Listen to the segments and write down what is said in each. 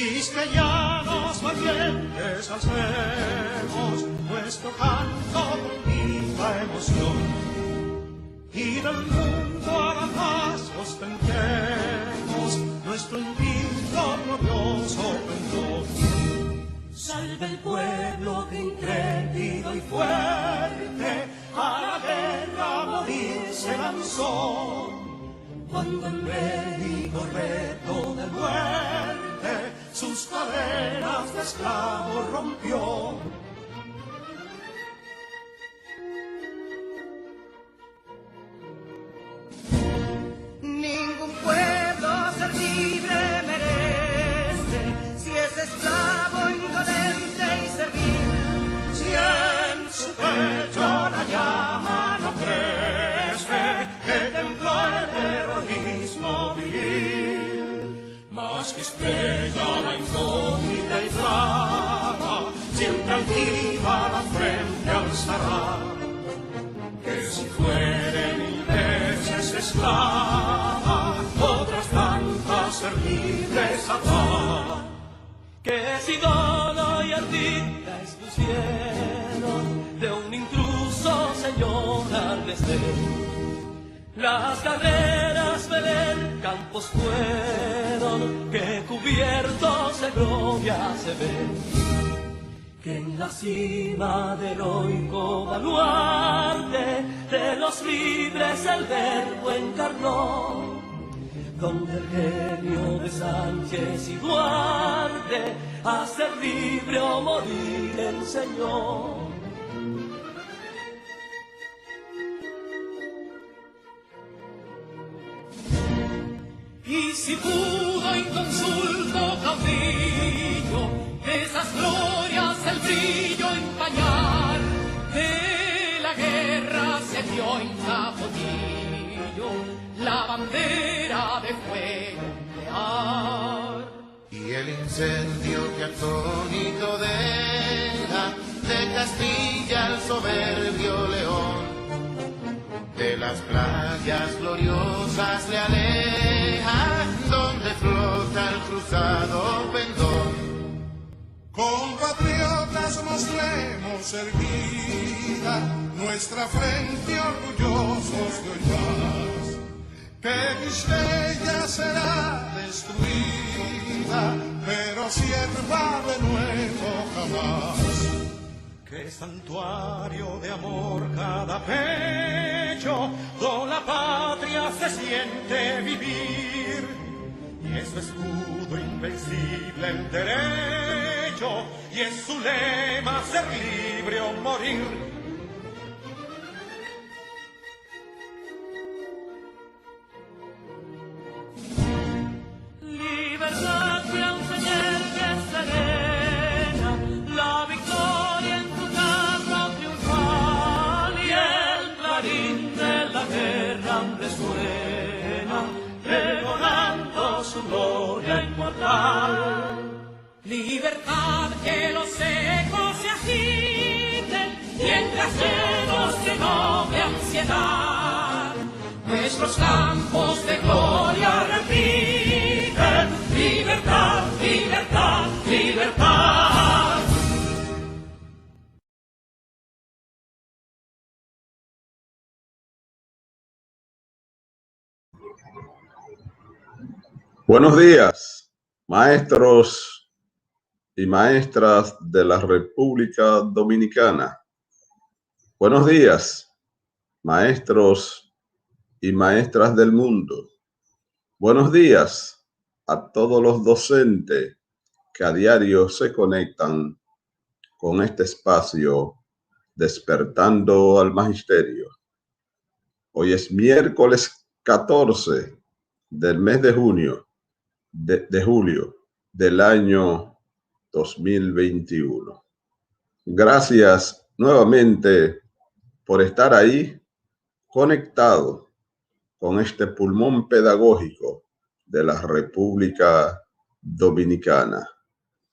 Cristianos valientes, alcemos nuestro canto con viva emoción, y del mundo a la paz ostentemos nuestro infinito glorioso pendón. Salve el pueblo que intrépido y fuerte a la guerra a morir se lanzó, cuando en bélico reto de muerte sus cadenas de esclavo rompió. Ningún pueblo ser libre merece, si es esclavo indolente y servil. Si en su pecho la llama no crece, que templó el heroísmo viril, más que estrella la incógnita y flama, siempre altiva la frente alzará, que si fuere mil veces esclava, otras tantas ser libres habrá. Que si dolo y ardilla expusieron de un intruso señor al desdén, las carreras Belén campos fueron que cubiertos de gloria se ven, que en la cima del heroico baluarte de los libres el verbo encarnó, donde el genio de Sánchez y Duarte a ser libre o morir enseñó. Y si pudo inconsulto caudillo de esas glorias el brillo empañar, de la guerra se vio en Zapotillo la bandera de fuego ondear. Y el incendio que atónito deja de Castilla al soberbio león, de las playas gloriosas le aleja, donde flota el cruzado pendón. Compatriotas, mostremos erguida nuestra frente orgullosos de hoy más, que Quisqueya será destruida, pero sierva de nuevo jamás. Que santuario de amor cada pecho, con la patria se siente vivir, y es su escudo invencible el derecho, y es su lema ser libre o morir. Libertad que aunque llegue serena, la victoria en tu carro triunfal, y el clarín de la guerra resuena, pregonando su gloria inmortal. Libertad, que los ecos se agiten, y entre llenos de noble ansiedad, nuestros campos de gloria repiten. Libertad, libertad, libertad. Buenos días, maestros y maestras de la República Dominicana. Buenos días, maestros y maestras del mundo. Buenos días a todos los docentes que a diario se conectan con este espacio Despertando al Magisterio. Hoy es miércoles 14 del mes de junio, de julio del año 2021. Gracias nuevamente por estar ahí conectado con este pulmón pedagógico de la República Dominicana.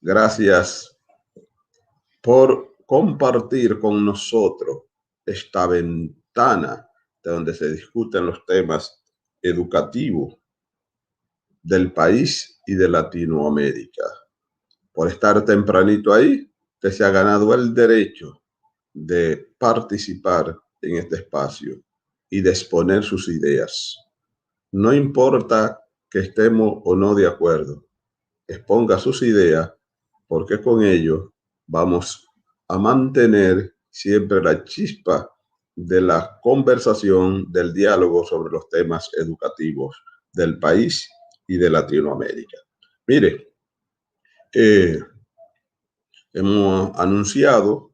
Gracias por compartir con nosotros esta ventana de donde se discuten los temas educativos del país y de Latinoamérica. por estar tempranito ahí, usted se ha ganado el derecho de participar en este espacio y de exponer sus ideas. No importa que estemos o no de acuerdo, exponga sus ideas, porque con ello vamos a mantener siempre la chispa de la conversación, del diálogo sobre los temas educativos del país y de Latinoamérica. Mire, hemos anunciado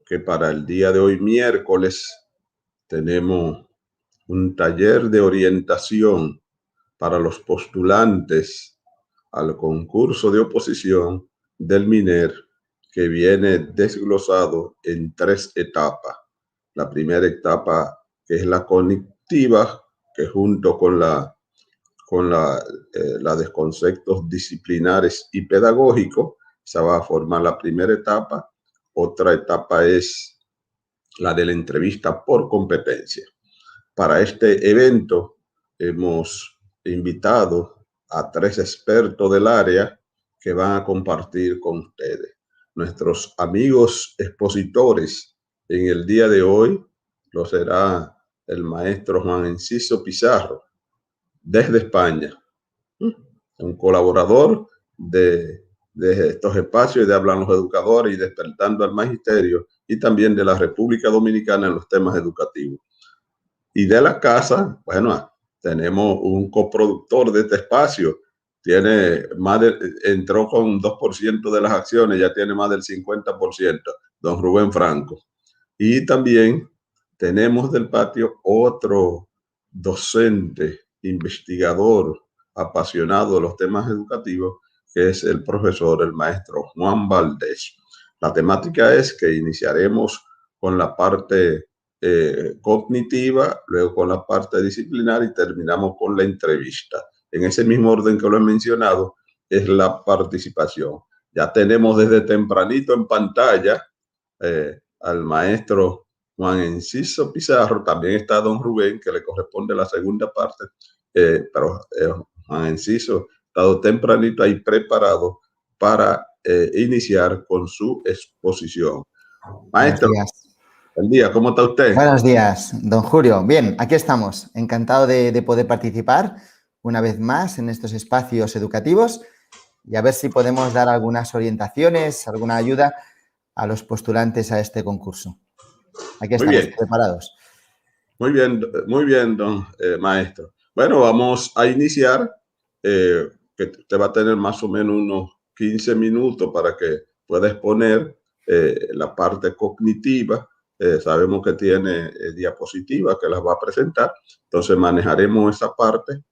que para el día de hoy, miércoles, tenemos un taller de orientación para los postulantes al concurso de oposición del MINER, que viene desglosado en 3 etapas. La primera etapa, que es la cognitiva, que junto con la de conceptos disciplinares y pedagógicos, se va a formar la primera etapa. Otra etapa es la de la entrevista por competencia. Para este evento hemos invitado a 3 expertos del área que van a compartir con ustedes. Nuestros amigos expositores en el día de hoy lo será el maestro Juan Enciso Pizarro, desde España, un colaborador de estos espacios de Hablan los Educadores y Despertando al Magisterio, y también de la República Dominicana en los temas educativos. Y de la casa, bueno, tenemos un coproductor de este espacio, entró con 2% de las acciones, ya tiene más del 50%, don Rubén Franco. Y también tenemos del patio otro docente, investigador, apasionado de los temas educativos, que es el profesor, el maestro Juan Valdés. La temática es que iniciaremos con la parte cognitiva, luego con la parte disciplinar y terminamos con la entrevista. En ese mismo orden que lo he mencionado, es la participación. Ya tenemos desde tempranito en pantalla al maestro Juan Enciso Pizarro. También está don Rubén, que le corresponde la segunda parte, pero Juan Enciso ha estado tempranito ahí preparado para iniciar con su exposición. Maestro, buen día, ¿cómo está usted? Buenos días, don Julio. Bien, aquí estamos. Encantado de poder participar una vez más en estos espacios educativos y a ver si podemos dar algunas orientaciones, alguna ayuda a los postulantes a este concurso. Aquí estamos preparados. Muy bien, don maestro. Bueno, vamos a iniciar, que usted va a tener más o menos unos 15 minutos para que pueda exponer la parte cognitiva. Sabemos que tiene diapositivas que las va a presentar, entonces manejaremos esa parte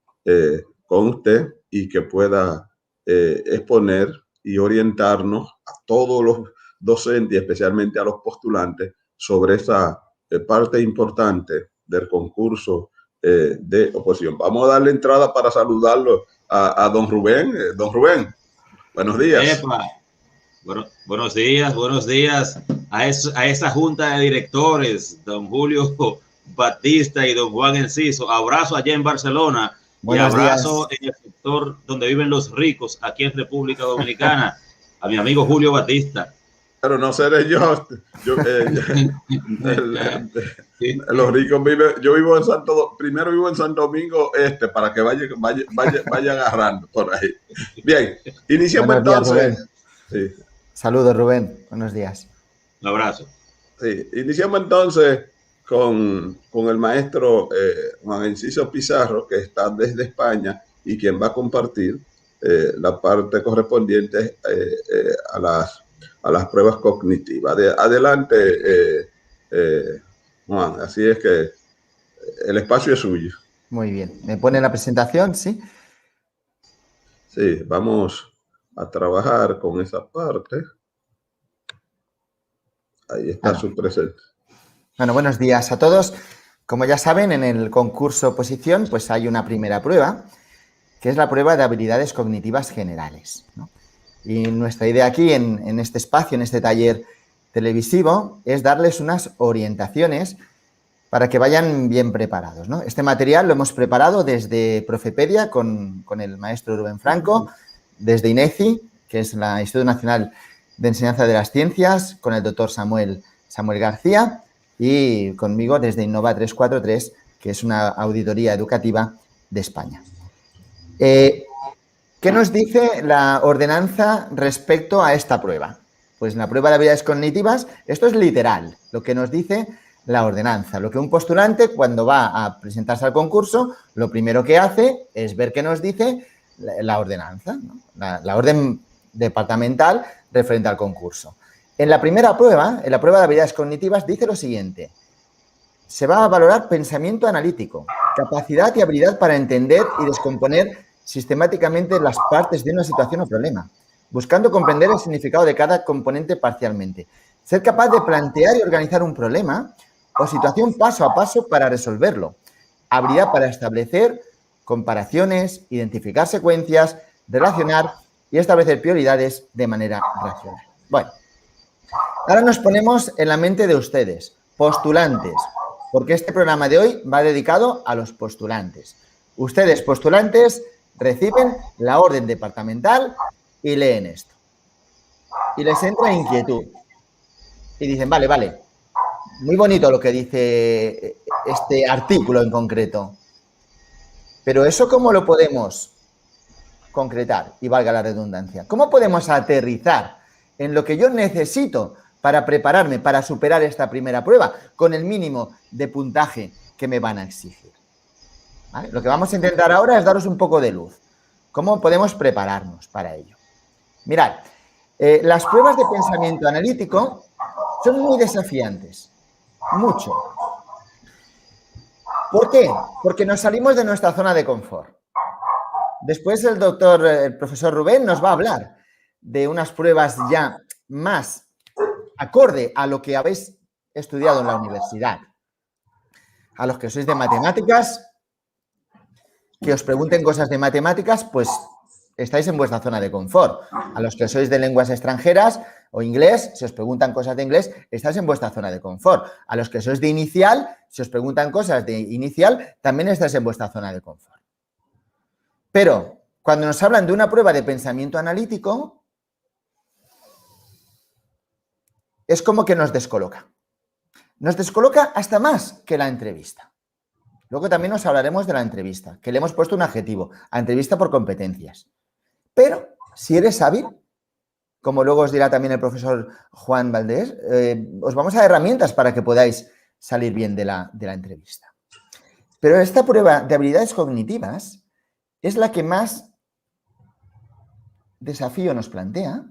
con usted y que pueda exponer y orientarnos a todos los docentes y especialmente a los postulantes sobre esa parte importante del concurso de oposición. Vamos a darle entrada para saludarlo a don Rubén. Don Rubén, buenos días. Epa. Bueno, buenos días a esa junta de directores, don Julio Batista y don Juan Enciso. Abrazo allá en Barcelona. Buenos y abrazo días. En el sector donde viven los ricos, aquí en República Dominicana, a mi amigo Julio Batista. Pero no seré yo. Los ricos viven. Yo vivo en primero vivo en Santo Domingo Este, para que vaya agarrando por ahí. Bien, iniciamos entonces. Sí. Saludos, Rubén. Buenos días. Un abrazo. Sí, iniciamos entonces con el maestro Juan Enciso Pizarro, que está desde España y quien va a compartir la parte correspondiente a las pruebas cognitivas. Adelante, Juan. Así es que el espacio es suyo. Muy bien. ¿Me pone la presentación? Sí. Sí, vamos a trabajar con esa parte. Ahí está su presencia. Bueno, buenos días a todos. Como ya saben, en el concurso oposición pues hay una primera prueba, que es la prueba de habilidades cognitivas generales, ¿no? Y nuestra idea aquí en este espacio, en este taller televisivo, es darles unas orientaciones para que vayan bien preparados, ¿no? Este material lo hemos preparado desde Profepedia con el maestro Rubén Franco, desde INECI que es el Instituto Nacional de Enseñanza de las Ciencias, con el doctor Samuel García y conmigo desde Innova 343, que es una auditoría educativa de España. ¿Qué nos dice la ordenanza respecto a esta prueba? Pues en la prueba de habilidades cognitivas, esto es literal, lo que nos dice la ordenanza. Lo que un postulante, cuando va a presentarse al concurso, lo primero que hace es ver qué nos dice la ordenanza, ¿no? La orden departamental referente al concurso. En la primera prueba, en la prueba de habilidades cognitivas, dice lo siguiente. Se va a valorar pensamiento analítico, capacidad y habilidad para entender y descomponer sistemáticamente las partes de una situación o problema, buscando comprender el significado de cada componente parcialmente. Ser capaz de plantear y organizar un problema o situación paso a paso para resolverlo. Habilidad para establecer comparaciones, identificar secuencias, relacionar y establecer prioridades de manera racional. Bueno, ahora nos ponemos en la mente de ustedes, postulantes, porque este programa de hoy va dedicado a los postulantes. Ustedes, postulantes, reciben la orden departamental y leen esto. Y les entra inquietud. Y dicen, vale, muy bonito lo que dice este artículo en concreto. Pero ¿eso cómo lo podemos concretar? Y valga la redundancia. ¿Cómo podemos aterrizar en lo que yo necesito para prepararme, para superar esta primera prueba con el mínimo de puntaje que me van a exigir? ¿Vale? Lo que vamos a intentar ahora es daros un poco de luz. ¿Cómo podemos prepararnos para ello? Mirad, las pruebas de pensamiento analítico son muy desafiantes, mucho. ¿Por qué? Porque nos salimos de nuestra zona de confort. Después el profesor Rubén nos va a hablar de unas pruebas ya más acorde a lo que habéis estudiado en la universidad. A los que sois de matemáticas, que os pregunten cosas de matemáticas, pues estáis en vuestra zona de confort. A los que sois de lenguas extranjeras o inglés, si os preguntan cosas de inglés, estáis en vuestra zona de confort. A los que sois de inicial, si os preguntan cosas de inicial, también estáis en vuestra zona de confort. Pero cuando nos hablan de una prueba de pensamiento analítico, es como que nos descoloca. Nos descoloca hasta más que la entrevista. Luego también nos hablaremos de la entrevista, que le hemos puesto un adjetivo, a entrevista por competencias. Pero si eres hábil, como luego os dirá también el profesor Juan Valdés, os vamos a dar herramientas para que podáis salir bien de la entrevista. Pero esta prueba de habilidades cognitivas es la que más desafío nos plantea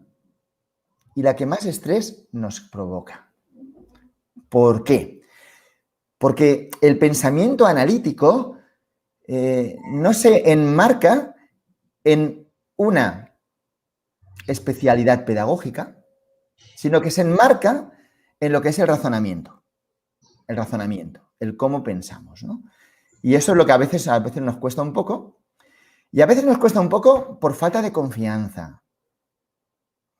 y la que más estrés nos provoca. ¿Por qué? Porque el pensamiento analítico no se enmarca en una especialidad pedagógica, sino que se enmarca en lo que es el razonamiento, el cómo pensamos, ¿no? Y eso es lo que a veces nos cuesta un poco, y a veces nos cuesta un poco por falta de confianza.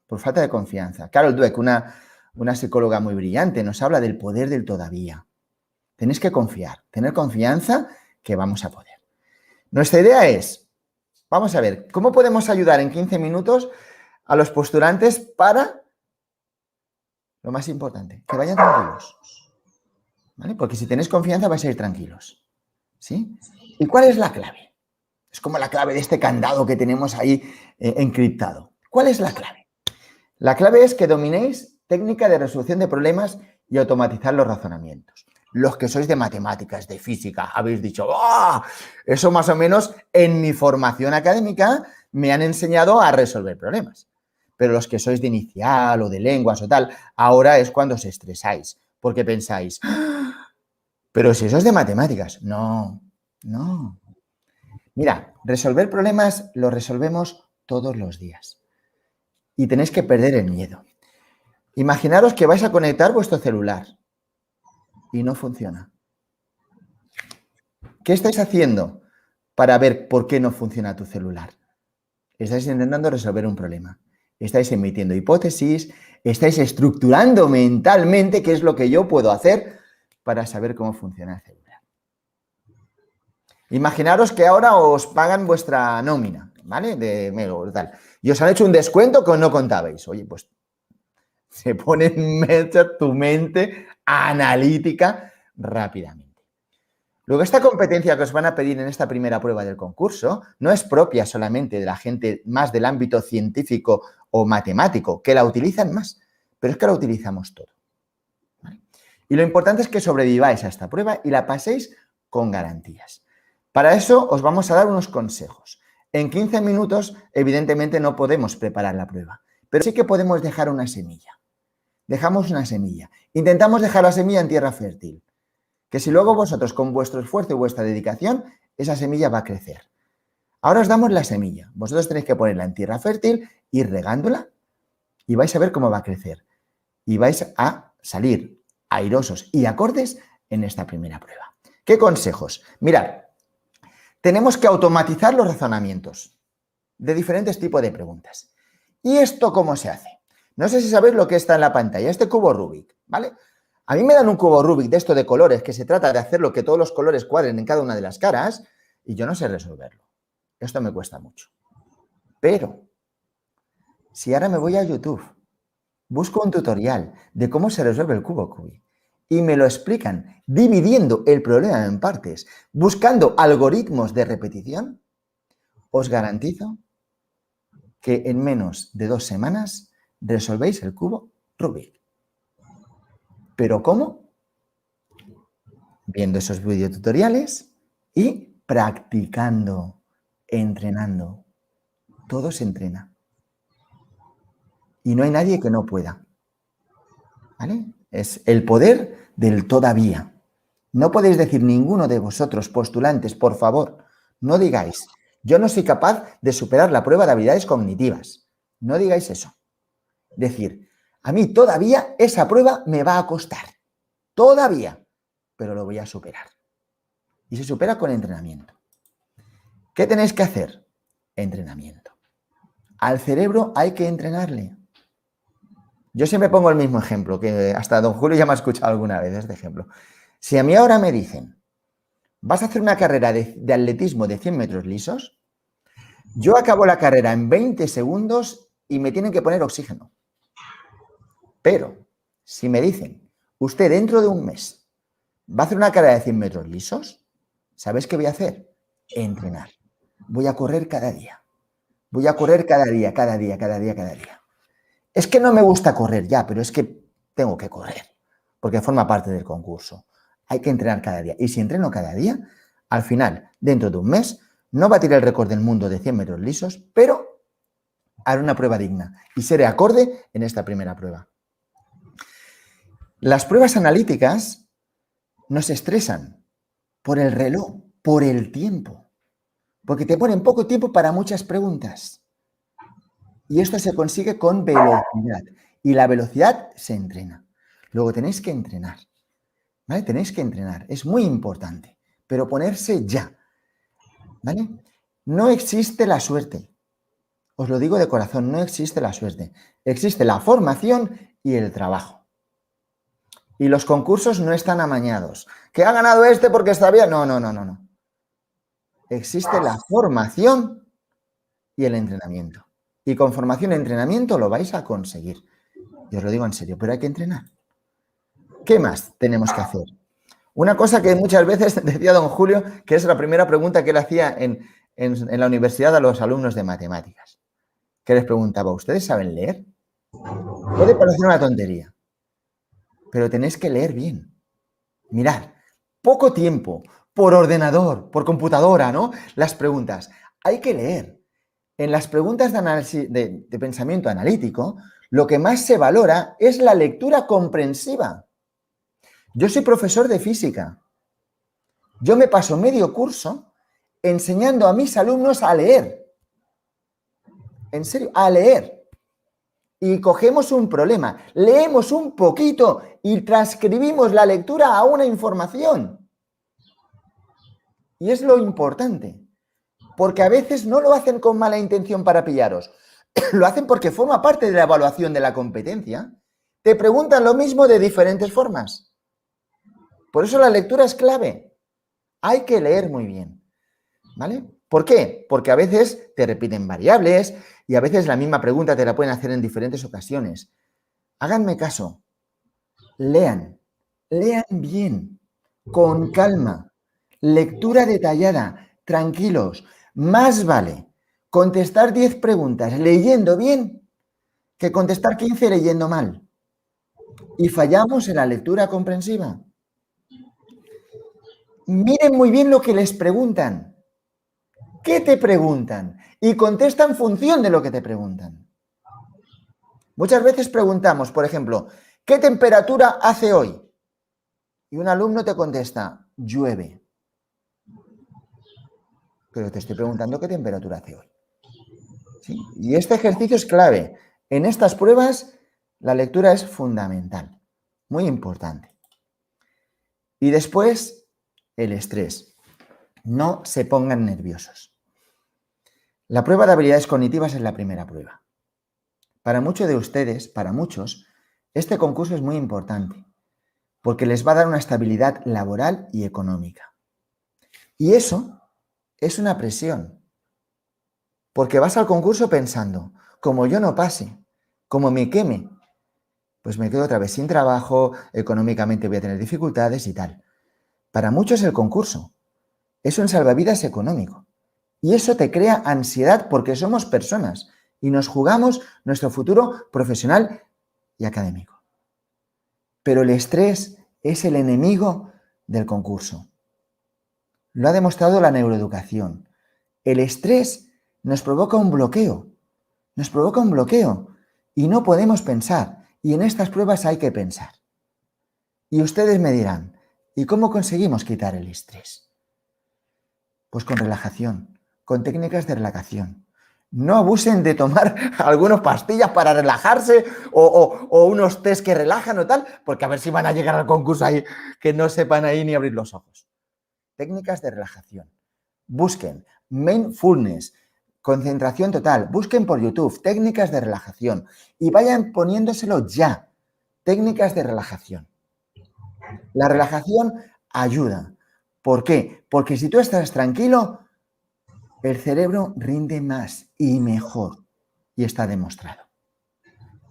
Por falta de confianza. Carol Dweck, una psicóloga muy brillante, nos habla del poder del todavía. Tenéis que confiar, tener confianza que vamos a poder. Nuestra idea es, vamos a ver, ¿cómo podemos ayudar en 15 minutos a los postulantes para, lo más importante, que vayan tranquilos? ¿Vale? Porque si tenéis confianza vais a ir tranquilos. ¿Sí? ¿Y cuál es la clave? Es como la clave de este candado que tenemos ahí encriptado. ¿Cuál es la clave? La clave es que dominéis técnica de resolución de problemas y automatizar los razonamientos. Los que sois de matemáticas, de física, habéis dicho, ¡ah! Eso más o menos en mi formación académica me han enseñado a resolver problemas. Pero los que sois de inicial o de lenguas o tal, ahora es cuando os estresáis, porque pensáis, ¡ah! Pero si eso es de matemáticas. No. Mira, resolver problemas lo resolvemos todos los días. Y tenéis que perder el miedo. Imaginaros que vais a conectar vuestro celular y no funciona. ¿Qué estáis haciendo para ver por qué no funciona tu celular? Estáis intentando resolver un problema. Estáis emitiendo hipótesis, estáis estructurando mentalmente qué es lo que yo puedo hacer para saber cómo funciona el celular. Imaginaros que ahora os pagan vuestra nómina, ¿vale? De tal. Y os han hecho un descuento que no contabais. Oye, pues se pone en marcha tu mente analítica rápidamente. Luego, esta competencia que os van a pedir en esta primera prueba del concurso no es propia solamente de la gente más del ámbito científico o matemático, que la utilizan más, pero es que la utilizamos todo. ¿Vale? Y lo importante es que sobreviváis a esta prueba y la paséis con garantías. Para eso os vamos a dar unos consejos. En 15 minutos, evidentemente, no podemos preparar la prueba, pero sí que podemos dejar una semilla. Dejamos una semilla. Intentamos dejar la semilla en tierra fértil, que si luego vosotros, con vuestro esfuerzo y vuestra dedicación, esa semilla va a crecer. Ahora os damos la semilla. Vosotros tenéis que ponerla en tierra fértil, ir regándola y vais a ver cómo va a crecer. Y vais a salir airosos y acordes en esta primera prueba. ¿Qué consejos? Mirad, tenemos que automatizar los razonamientos de diferentes tipos de preguntas. ¿Y esto cómo se hace? No sé si sabéis lo que está en la pantalla, este cubo Rubik, ¿vale? A mí me dan un cubo Rubik de esto de colores, que se trata de hacerlo que todos los colores cuadren en cada una de las caras, y yo no sé resolverlo. Esto me cuesta mucho. Pero, si ahora me voy a YouTube, busco un tutorial de cómo se resuelve el cubo Rubik, y me lo explican dividiendo el problema en partes, buscando algoritmos de repetición, os garantizo que en menos de 2 semanas resolvéis el cubo Rubik. ¿Pero cómo? Viendo esos videotutoriales y practicando, entrenando. Todo se entrena. Y no hay nadie que no pueda. ¿Vale? Es el poder del todavía. No podéis decir ninguno de vosotros, postulantes, por favor, no digáis, yo no soy capaz de superar la prueba de habilidades cognitivas. No digáis eso. Decir, a mí todavía esa prueba me va a costar. Todavía. Pero lo voy a superar. Y se supera con entrenamiento. ¿Qué tenéis que hacer? Entrenamiento. Al cerebro hay que entrenarle. Yo siempre pongo el mismo ejemplo, que hasta don Julio ya me ha escuchado alguna vez este ejemplo. Si a mí ahora me dicen, vas a hacer una carrera de atletismo de 100 metros lisos, yo acabo la carrera en 20 segundos y me tienen que poner oxígeno. Pero, si me dicen, usted dentro de un mes va a hacer una carrera de 100 metros lisos, ¿sabéis qué voy a hacer? Entrenar. Voy a correr cada día. Voy a correr cada día. Es que no me gusta correr ya, pero es que tengo que correr, porque forma parte del concurso. Hay que entrenar cada día. Y si entreno cada día, al final, dentro de un mes, no batiré el récord del mundo de 100 metros lisos, pero haré una prueba digna y seré acorde en esta primera prueba. Las pruebas analíticas nos estresan por el reloj, por el tiempo, porque te ponen poco tiempo para muchas preguntas. Y esto se consigue con velocidad. Y la velocidad se entrena. Luego tenéis que entrenar. ¿Vale? Tenéis que entrenar. Es muy importante. Pero ponerse ya. ¿Vale? No existe la suerte. Os lo digo de corazón, no existe la suerte. Existe la formación y el trabajo. Y los concursos no están amañados. ¿Que ha ganado este porque está bien? No. Existe la formación y el entrenamiento. Y con formación y entrenamiento lo vais a conseguir. Y os lo digo en serio, pero hay que entrenar. ¿Qué más tenemos que hacer? Una cosa que muchas veces decía don Julio, que es la primera pregunta que él hacía en la universidad a los alumnos de matemáticas. Que les preguntaba, ¿ustedes saben leer? Puede parecer una tontería, pero tenéis que leer bien. Mirad, poco tiempo, por ordenador, por computadora, ¿no? Las preguntas. Hay que leer. En las preguntas de análisis, de pensamiento analítico, lo que más se valora es la lectura comprensiva. Yo soy profesor de física. Yo me paso medio curso enseñando a mis alumnos a leer. En serio, a leer. Y cogemos un problema, leemos un poquito y transcribimos la lectura a una información. Y es lo importante. Porque a veces no lo hacen con mala intención para pillaros. Lo hacen porque forma parte de la evaluación de la competencia. Te preguntan lo mismo de diferentes formas. Por eso la lectura es clave. Hay que leer muy bien. ¿Vale? ¿Por qué? Porque a veces te repiten variables y a veces la misma pregunta te la pueden hacer en diferentes ocasiones. Háganme caso. Lean bien, con calma, lectura detallada, tranquilos. Más vale contestar 10 preguntas leyendo bien que contestar 15 leyendo mal. Y fallamos en la lectura comprensiva. Miren muy bien lo que les preguntan. ¿Qué te preguntan? Y contesta en función de lo que te preguntan. Muchas veces preguntamos, por ejemplo, ¿qué temperatura hace hoy? Y un alumno te contesta, llueve. Pero te estoy preguntando qué temperatura hace hoy. ¿Sí? Y este ejercicio es clave. En estas pruebas, la lectura es fundamental, muy importante. Y después, el estrés. No se pongan nerviosos. La prueba de habilidades cognitivas es la primera prueba. Para muchos de ustedes, para muchos, este concurso es muy importante porque les va a dar una estabilidad laboral y económica. Y eso es una presión, porque vas al concurso pensando, como yo no pase, como me queme, pues me quedo otra vez sin trabajo, económicamente voy a tener dificultades y tal. Para muchos el concurso es un salvavidas económico y eso te crea ansiedad porque somos personas y nos jugamos nuestro futuro profesional y académico. Pero el estrés es el enemigo del concurso. Lo ha demostrado la neuroeducación. El estrés nos provoca un bloqueo. Nos provoca un bloqueo y no podemos pensar. Y en estas pruebas hay que pensar. Y ustedes me dirán, ¿y cómo conseguimos quitar el estrés? Pues con relajación, con técnicas de relajación. No abusen de tomar algunas pastillas para relajarse o unos test que relajan o tal, porque a ver si van a llegar al concurso ahí que no sepan ahí ni abrir los ojos. Técnicas de relajación. Busquen mindfulness, concentración total. Busquen por YouTube técnicas de relajación y vayan poniéndoselo ya. Técnicas de relajación. La relajación ayuda. ¿Por qué? Porque si tú estás tranquilo, el cerebro rinde más y mejor. Y está demostrado.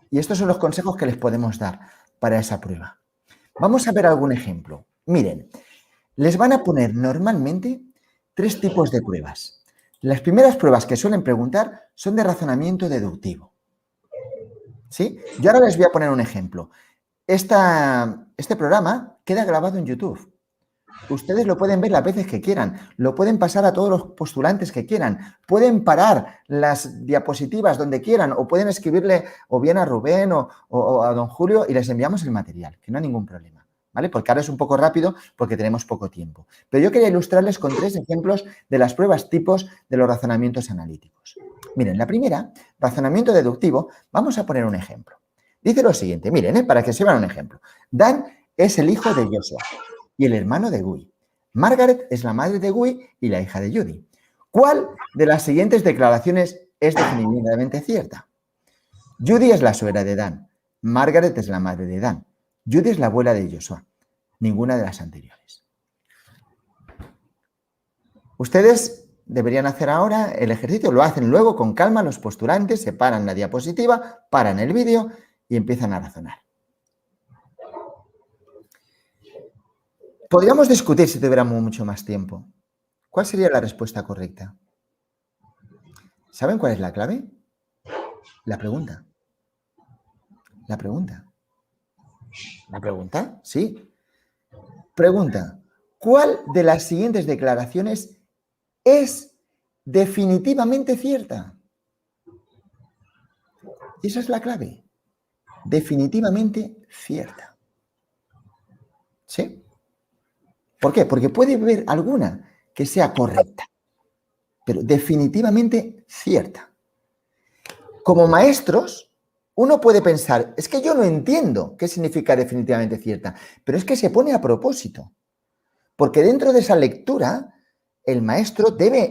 Y estos son los consejos que les podemos dar para esa prueba. Vamos a ver algún ejemplo. Miren, les van a poner normalmente 3 tipos de pruebas. Las primeras pruebas que suelen preguntar son de razonamiento deductivo. ¿Sí? Yo ahora les voy a poner un ejemplo. Este programa queda grabado en YouTube. Ustedes lo pueden ver las veces que quieran, lo pueden pasar a todos los postulantes que quieran, pueden parar las diapositivas donde quieran o pueden escribirle o bien a Rubén o a don Julio y les enviamos el material, que no hay ningún problema, ¿vale? Porque ahora es un poco rápido porque tenemos poco tiempo. Pero yo quería ilustrarles con 3 ejemplos de las pruebas tipos de los razonamientos analíticos. Miren, la primera, razonamiento deductivo, vamos a poner un ejemplo. Dice lo siguiente, miren, para que se vean un ejemplo. Dan es el hijo de Joshua y el hermano de Guy. Margaret es la madre de Guy y la hija de Judy. ¿Cuál de las siguientes declaraciones es definitivamente cierta? Judy es la suegra de Dan. Margaret es la madre de Dan. Judy es la abuela de Joshua. Ninguna de las anteriores. Ustedes deberían hacer ahora el ejercicio, lo hacen luego con calma los postulantes, se paran la diapositiva, paran el vídeo y empiezan a razonar. Podríamos discutir si tuviéramos mucho más tiempo. ¿Cuál sería la respuesta correcta? ¿Saben cuál es la clave? La pregunta. La pregunta. ¿La pregunta? Sí. Pregunta. ¿Cuál de las siguientes declaraciones es definitivamente cierta? Y esa es la clave. Definitivamente cierta. ¿Sí? ¿Por qué? Porque puede haber alguna que sea correcta, pero definitivamente cierta. Como maestros, uno puede pensar, es que yo no entiendo qué significa definitivamente cierta, pero es que se pone a propósito, porque dentro de esa lectura, el maestro debe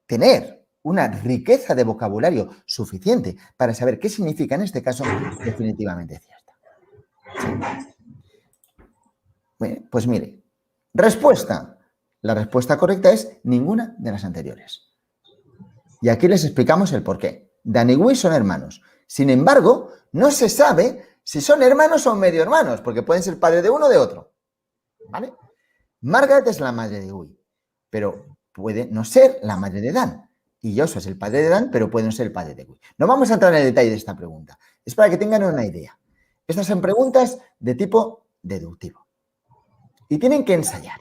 tener una riqueza de vocabulario suficiente para saber qué significa en este caso definitivamente cierta. ¿Sí? Bueno, pues mire. Respuesta. La respuesta correcta es ninguna de las anteriores. Y aquí les explicamos el porqué. Dan y Guy son hermanos. Sin embargo, no se sabe si son hermanos o medio hermanos, porque pueden ser padre de uno o de otro. ¿Vale? Margaret es la madre de Guy, pero puede no ser la madre de Dan. Y Joshua es el padre de Dan, pero puede no ser el padre de Guy. No vamos a entrar en el detalle de esta pregunta. Es para que tengan una idea. Estas son preguntas de tipo deductivo. Y tienen que ensayar.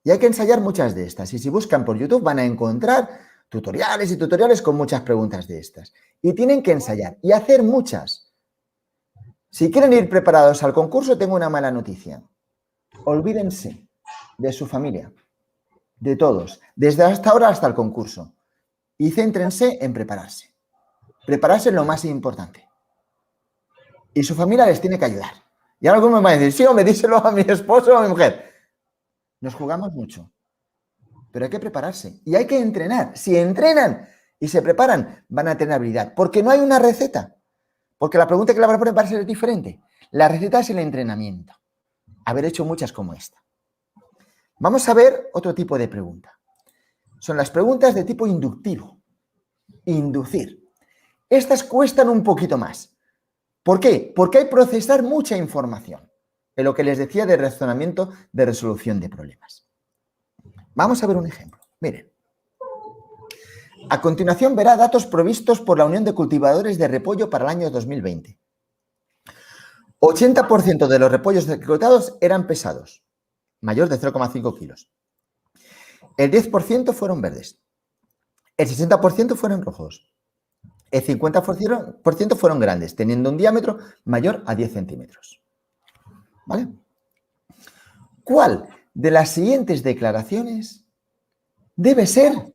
Y hay que ensayar muchas de estas. Y si buscan por YouTube van a encontrar tutoriales y tutoriales con muchas preguntas de estas. Y tienen que ensayar y hacer muchas. Si quieren ir preparados al concurso, tengo una mala noticia. Olvídense de su familia, de todos, desde hasta ahora hasta el concurso. Y céntrense en prepararse. Prepararse es lo más importante. Y su familia les tiene que ayudar. Y ahora alguno me va a decir, sí, hombre, díselo a mi esposo o a mi mujer. Nos jugamos mucho. Pero hay que prepararse y hay que entrenar. Si entrenan y se preparan, van a tener habilidad. Porque no hay una receta. Porque la pregunta que le van a poner va a ser diferente. La receta es el entrenamiento. Haber hecho muchas como esta. Vamos a ver otro tipo de pregunta. Son las preguntas de tipo inductivo. Inducir. Estas cuestan un poquito más. ¿Por qué? Porque hay que procesar mucha información. En lo que les decía de razonamiento de resolución de problemas. Vamos a ver un ejemplo. Miren. A continuación verá datos provistos por la Unión de Cultivadores de Repollo para el año 2020. 80% de los repollos reclutados eran pesados, mayor de 0,5 kilos. El 10% fueron verdes. El 60% fueron rojos. El 50% fueron grandes, teniendo un diámetro mayor a 10 centímetros. ¿Vale? ¿Cuál de las siguientes declaraciones debe ser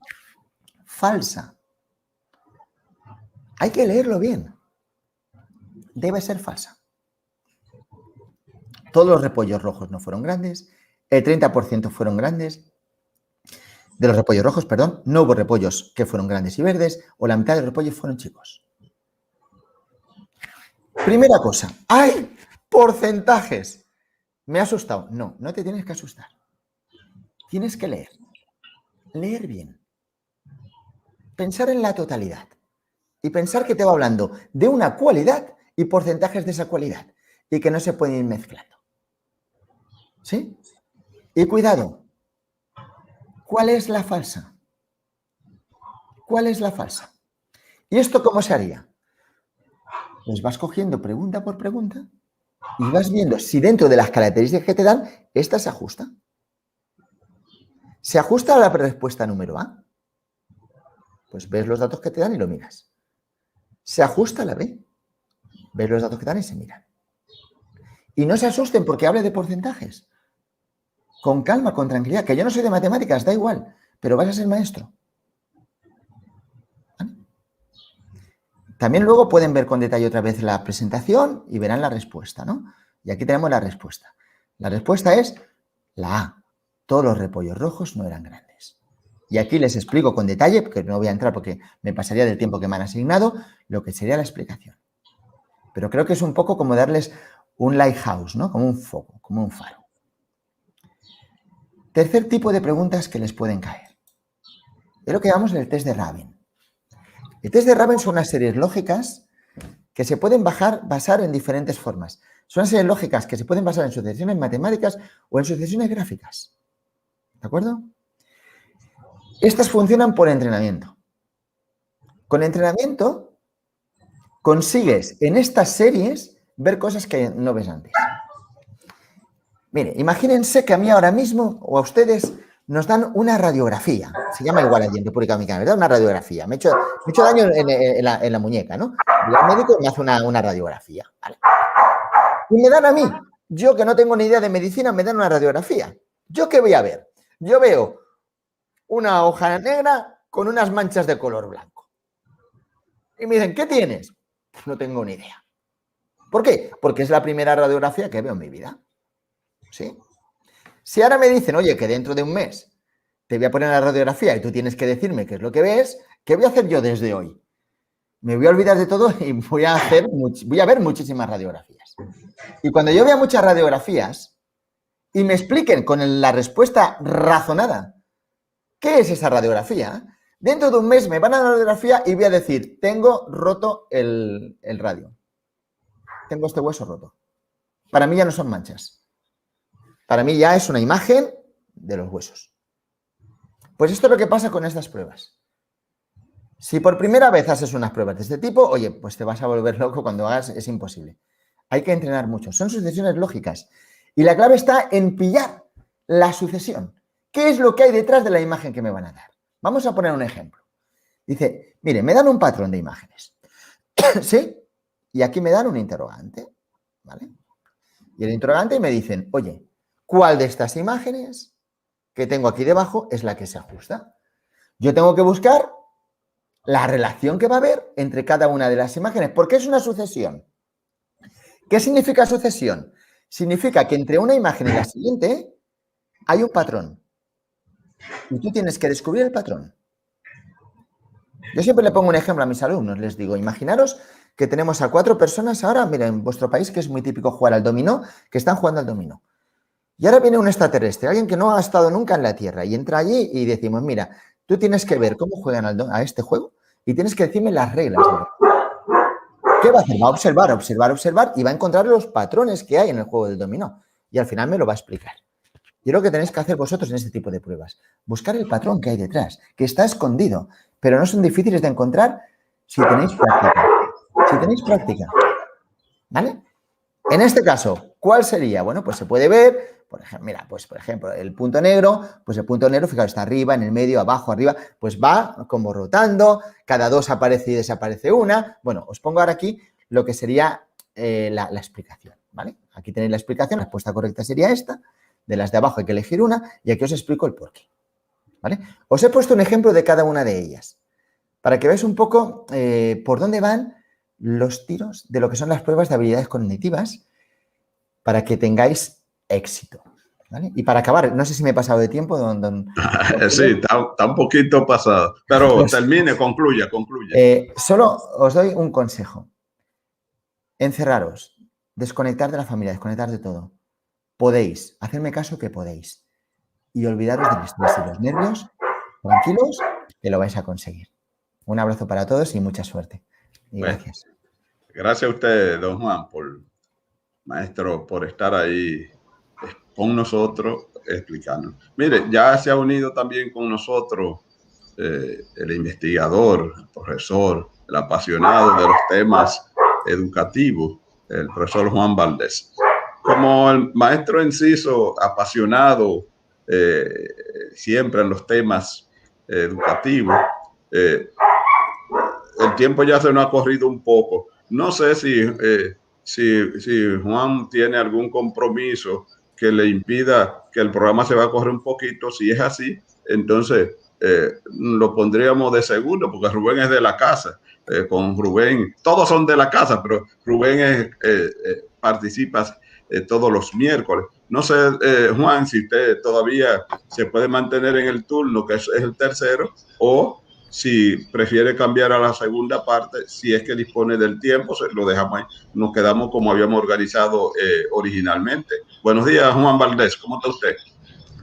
falsa? Hay que leerlo bien. Debe ser falsa. Todos los repollos rojos no fueron grandes. El 30% fueron grandes. De los repollos rojos, perdón. No hubo repollos que fueron grandes y verdes. O la mitad de los repollos fueron chicos. Primera cosa. ¡Ay! Porcentajes. Me ha asustado. No, no te tienes que asustar. Tienes que leer. Leer bien. Pensar en la totalidad. Y pensar que te va hablando de una cualidad y porcentajes de esa cualidad. Y que no se pueden ir mezclando. ¿Sí? Y cuidado. ¿Cuál es la falsa? ¿Cuál es la falsa? ¿Y esto cómo se haría? Pues vas cogiendo pregunta por pregunta y vas viendo si dentro de las características que te dan, esta se ajusta. ¿Se ajusta a la respuesta número A? Pues ves los datos que te dan y lo miras. ¿Se ajusta a la B? Ves los datos que te dan y se miran. Y no se asusten porque hable de porcentajes. Con calma, con tranquilidad, que yo no soy de matemáticas, da igual, pero vas a ser maestro. ¿Vale? También luego pueden ver con detalle otra vez la presentación y verán la respuesta, ¿no? Y aquí tenemos la respuesta. La respuesta es la A. Todos los repollos rojos no eran grandes. Y aquí les explico con detalle, porque no voy a entrar porque me pasaría del tiempo que me han asignado, lo que sería la explicación. Pero creo que es un poco como darles un lighthouse, ¿no? Como un foco, como un faro. Tercer tipo de preguntas que les pueden caer. Es lo que llamamos el test de Raven. El test de Raven son unas series lógicas que se pueden basar en diferentes formas. Son unas series lógicas que se pueden basar en sucesiones matemáticas o en sucesiones gráficas. ¿De acuerdo? Estas funcionan por entrenamiento. Con entrenamiento consigues en estas series ver cosas que no ves antes. Mire, imagínense que a mí ahora mismo o a ustedes nos dan una radiografía. Se llama igual allí en República Dominicana, ¿verdad? Una radiografía. Me he hecho daño en la muñeca, ¿no? El médico me hace una radiografía. ¿Vale? Y me dan a mí, yo que no tengo ni idea de medicina, me dan una radiografía. ¿Yo qué voy a ver? Yo veo una hoja negra con unas manchas de color blanco. Y me dicen, ¿qué tienes? No tengo ni idea. ¿Por qué? Porque es la primera radiografía que veo en mi vida. ¿Sí? Si ahora me dicen, oye, que dentro de un mes te voy a poner la radiografía y tú tienes que decirme qué es lo que ves, ¿qué voy a hacer yo desde hoy? Me voy a olvidar de todo y voy a ver muchísimas radiografías. Y cuando yo vea muchas radiografías y me expliquen con la respuesta razonada qué es esa radiografía, Dentro de un mes me van a dar la radiografía y voy a decir, tengo roto el radio. Tengo este hueso roto. Para mí ya no son manchas. Para mí ya es una imagen de los huesos. Pues esto es lo que pasa con estas pruebas. Si por primera vez haces unas pruebas de este tipo, oye, pues te vas a volver loco cuando hagas, es imposible. Hay que entrenar mucho. Son sucesiones lógicas. Y la clave está en pillar la sucesión. ¿Qué es lo que hay detrás de la imagen que me van a dar? Vamos a poner un ejemplo. Dice, mire, me dan un patrón de imágenes. ¿Sí? Y aquí me dan un interrogante. ¿Vale? Y el interrogante me dicen, oye, ¿cuál de estas imágenes que tengo aquí debajo es la que se ajusta? Yo tengo que buscar la relación que va a haber entre cada una de las imágenes, porque es una sucesión. ¿Qué significa sucesión? Significa que entre una imagen y la siguiente hay un patrón. Y tú tienes que descubrir el patrón. Yo siempre le pongo un ejemplo a mis alumnos. Les digo, imaginaros que tenemos a 4 personas ahora, mira, en vuestro país, que es muy típico jugar al dominó, que están jugando al dominó. Y ahora viene un extraterrestre, alguien que no ha estado nunca en la Tierra, y entra allí y decimos, mira, tú tienes que ver cómo juegan a este juego y tienes que decirme las reglas. ¿Qué va a hacer? Va a observar, observar, observar y va a encontrar los patrones que hay en el juego del dominó. Y al final me lo va a explicar. Y es lo que tenéis que hacer vosotros en este tipo de pruebas. Buscar el patrón que hay detrás, que está escondido, pero no son difíciles de encontrar si tenéis práctica. Si tenéis práctica. ¿Vale? En este caso, ¿cuál sería? Bueno, pues se puede ver, por ejemplo, mira, pues por ejemplo, el punto negro, pues el punto negro, fijaos, está arriba, en el medio, abajo, arriba, pues va como rotando, cada 2 aparece y desaparece una. Bueno, os pongo ahora aquí lo que sería la explicación, ¿vale? Aquí tenéis la explicación, la respuesta correcta sería esta, de las de abajo hay que elegir una y aquí os explico el porqué, ¿vale? Os he puesto un ejemplo de cada una de ellas, para que veáis un poco por dónde van los tiros de lo que son las pruebas de habilidades cognitivas para que tengáis éxito, ¿vale? Y para acabar, no sé si me he pasado de tiempo, Sí, está un poquito pasado, pero pues, termine, concluya. Solo os doy un consejo. Encerraros, desconectar de la familia, desconectar de todo. Podéis, hacerme caso que podéis. Y olvidaros del estrés y los nervios, tranquilos, que lo vais a conseguir. Un abrazo para todos y mucha suerte. Y gracias. Gracias a usted, don Juan, maestro, por estar ahí con nosotros explicando. Mire, ya se ha unido también con nosotros el investigador, el profesor, el apasionado de los temas educativos, el profesor Juan Valdés. Como el maestro Enciso, apasionado siempre en los temas educativos, el tiempo ya se nos ha corrido un poco. No sé si Juan tiene algún compromiso que le impida que el programa se va a correr un poquito. Si es así, entonces lo pondríamos de segundo, porque Rubén es de la casa. Con Rubén, todos son de la casa, pero Rubén participa todos los miércoles. No sé, Juan, si usted todavía se puede mantener en el turno, que es el tercero, o si prefiere cambiar a la segunda parte, si es que dispone del tiempo, lo dejamos ahí. Nos quedamos como habíamos organizado originalmente. Buenos días, Juan Valdés, ¿cómo está usted?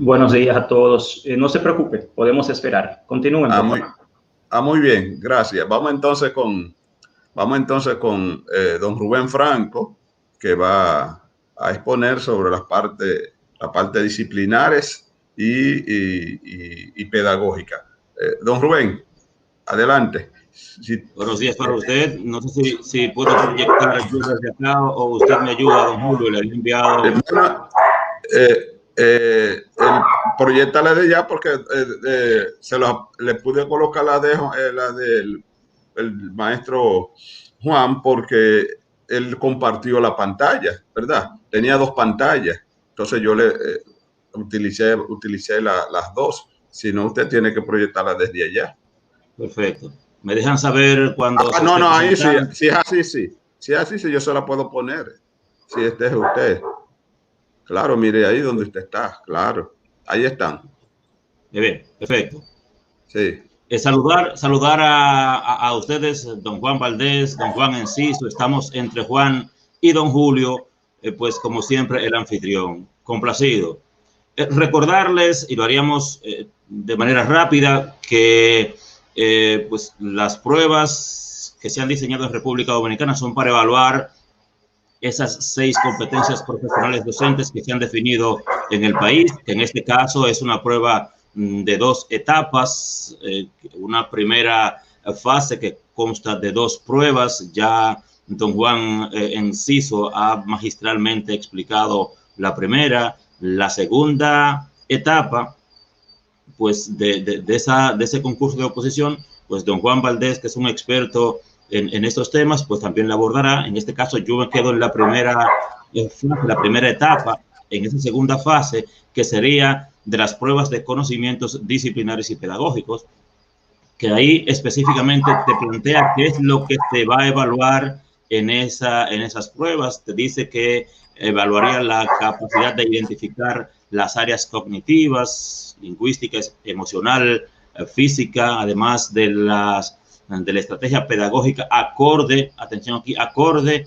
Buenos días a todos. No se preocupe, podemos esperar. Continúen. Muy bien, gracias. Vamos entonces con don Rubén Franco, que va a exponer sobre las partes disciplinares y pedagógica. Don Rubén, adelante. Buenos días para usted. No sé si puedo proyectar el curso desde acá o usted me ayuda, don Julio. Le he enviado. Proyectale de ya porque le pude colocar la del maestro Juan porque él compartió la pantalla, ¿verdad? Tenía 2 pantallas. Entonces yo le utilicé las 2. Si no, usted tiene que proyectarla desde allá. Perfecto. ¿Me dejan saber cuando? No, ahí sí. Si es así, sí. Si es así, sí, yo se la puedo poner. Si este es usted. Claro, mire ahí donde usted está. Claro. Ahí están. Bien, perfecto. Sí. Saludar a ustedes, don Juan Valdés, don Juan Enciso. Estamos entre Juan y don Julio, pues como siempre el anfitrión. Complacido. Recordarles, y lo haríamos de manera rápida, que pues las pruebas que se han diseñado en República Dominicana son para evaluar esas 6 competencias profesionales docentes que se han definido en el país, que en este caso es una prueba de 2 etapas, una primera fase que consta de 2 pruebas. Ya don Juan Enciso ha magistralmente explicado la primera. La segunda etapa, pues de ese concurso de oposición, pues don Juan Valdés, que es un experto en estos temas, pues también la abordará. En este caso yo me quedo en la primera etapa, en esa segunda fase, que sería de las pruebas de conocimientos disciplinarios y pedagógicos, que ahí específicamente te plantea qué es lo que se va a evaluar en esas pruebas. Te dice que evaluaría la capacidad de identificar las áreas cognitivas, lingüísticas, emocional, física, además de la estrategia pedagógica acorde, atención aquí, acorde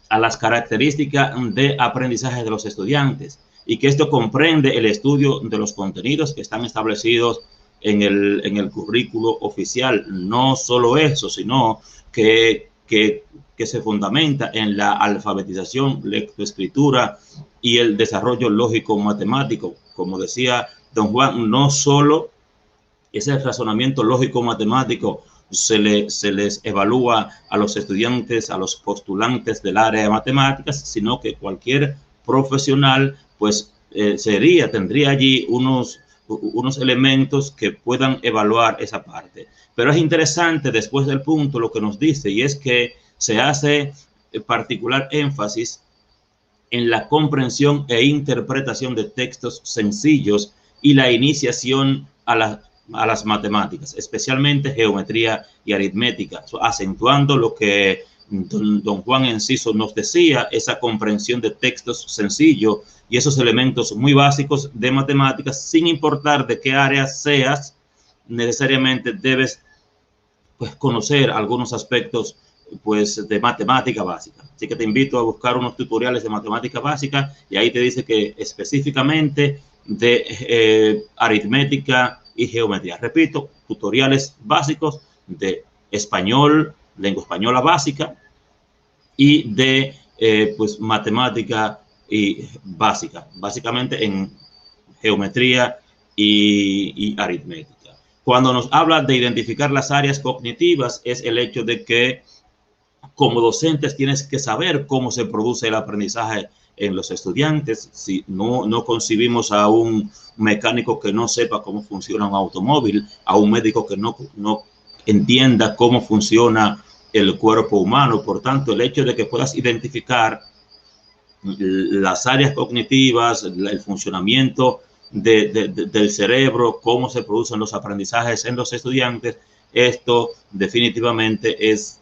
a las características de aprendizaje de los estudiantes, y que esto comprende el estudio de los contenidos que están establecidos en el currículo oficial. No solo eso, sino que se fundamenta en la alfabetización, lectoescritura y el desarrollo lógico-matemático. Como decía don Juan, no solo ese razonamiento lógico-matemático se les evalúa a los estudiantes, a los postulantes del área de matemáticas, sino que cualquier profesional pues tendría allí unos elementos que puedan evaluar esa parte. Pero es interesante después del punto lo que nos dice, y es que se hace particular énfasis en la comprensión e interpretación de textos sencillos y la iniciación a las matemáticas, especialmente geometría y aritmética, acentuando lo que don Juan Enciso nos decía, esa comprensión de textos sencillos y esos elementos muy básicos de matemáticas, sin importar de qué área seas, necesariamente debes pues conocer algunos aspectos pues de matemática básica. Así que te invito a buscar unos tutoriales de matemática básica, y ahí te dice que específicamente de aritmética y geometría. Repito, tutoriales básicos de español, lengua española básica, y de pues matemática y básica, básicamente en geometría y aritmética. Cuando nos habla de identificar las áreas cognitivas, es el hecho de que como docentes tienes que saber cómo se produce el aprendizaje en los estudiantes. Si no concibimos a un mecánico que no sepa cómo funciona un automóvil, a un médico que no entienda cómo funciona el cuerpo humano. Por tanto, el hecho de que puedas identificar las áreas cognitivas, el funcionamiento del cerebro, cómo se producen los aprendizajes en los estudiantes, esto definitivamente es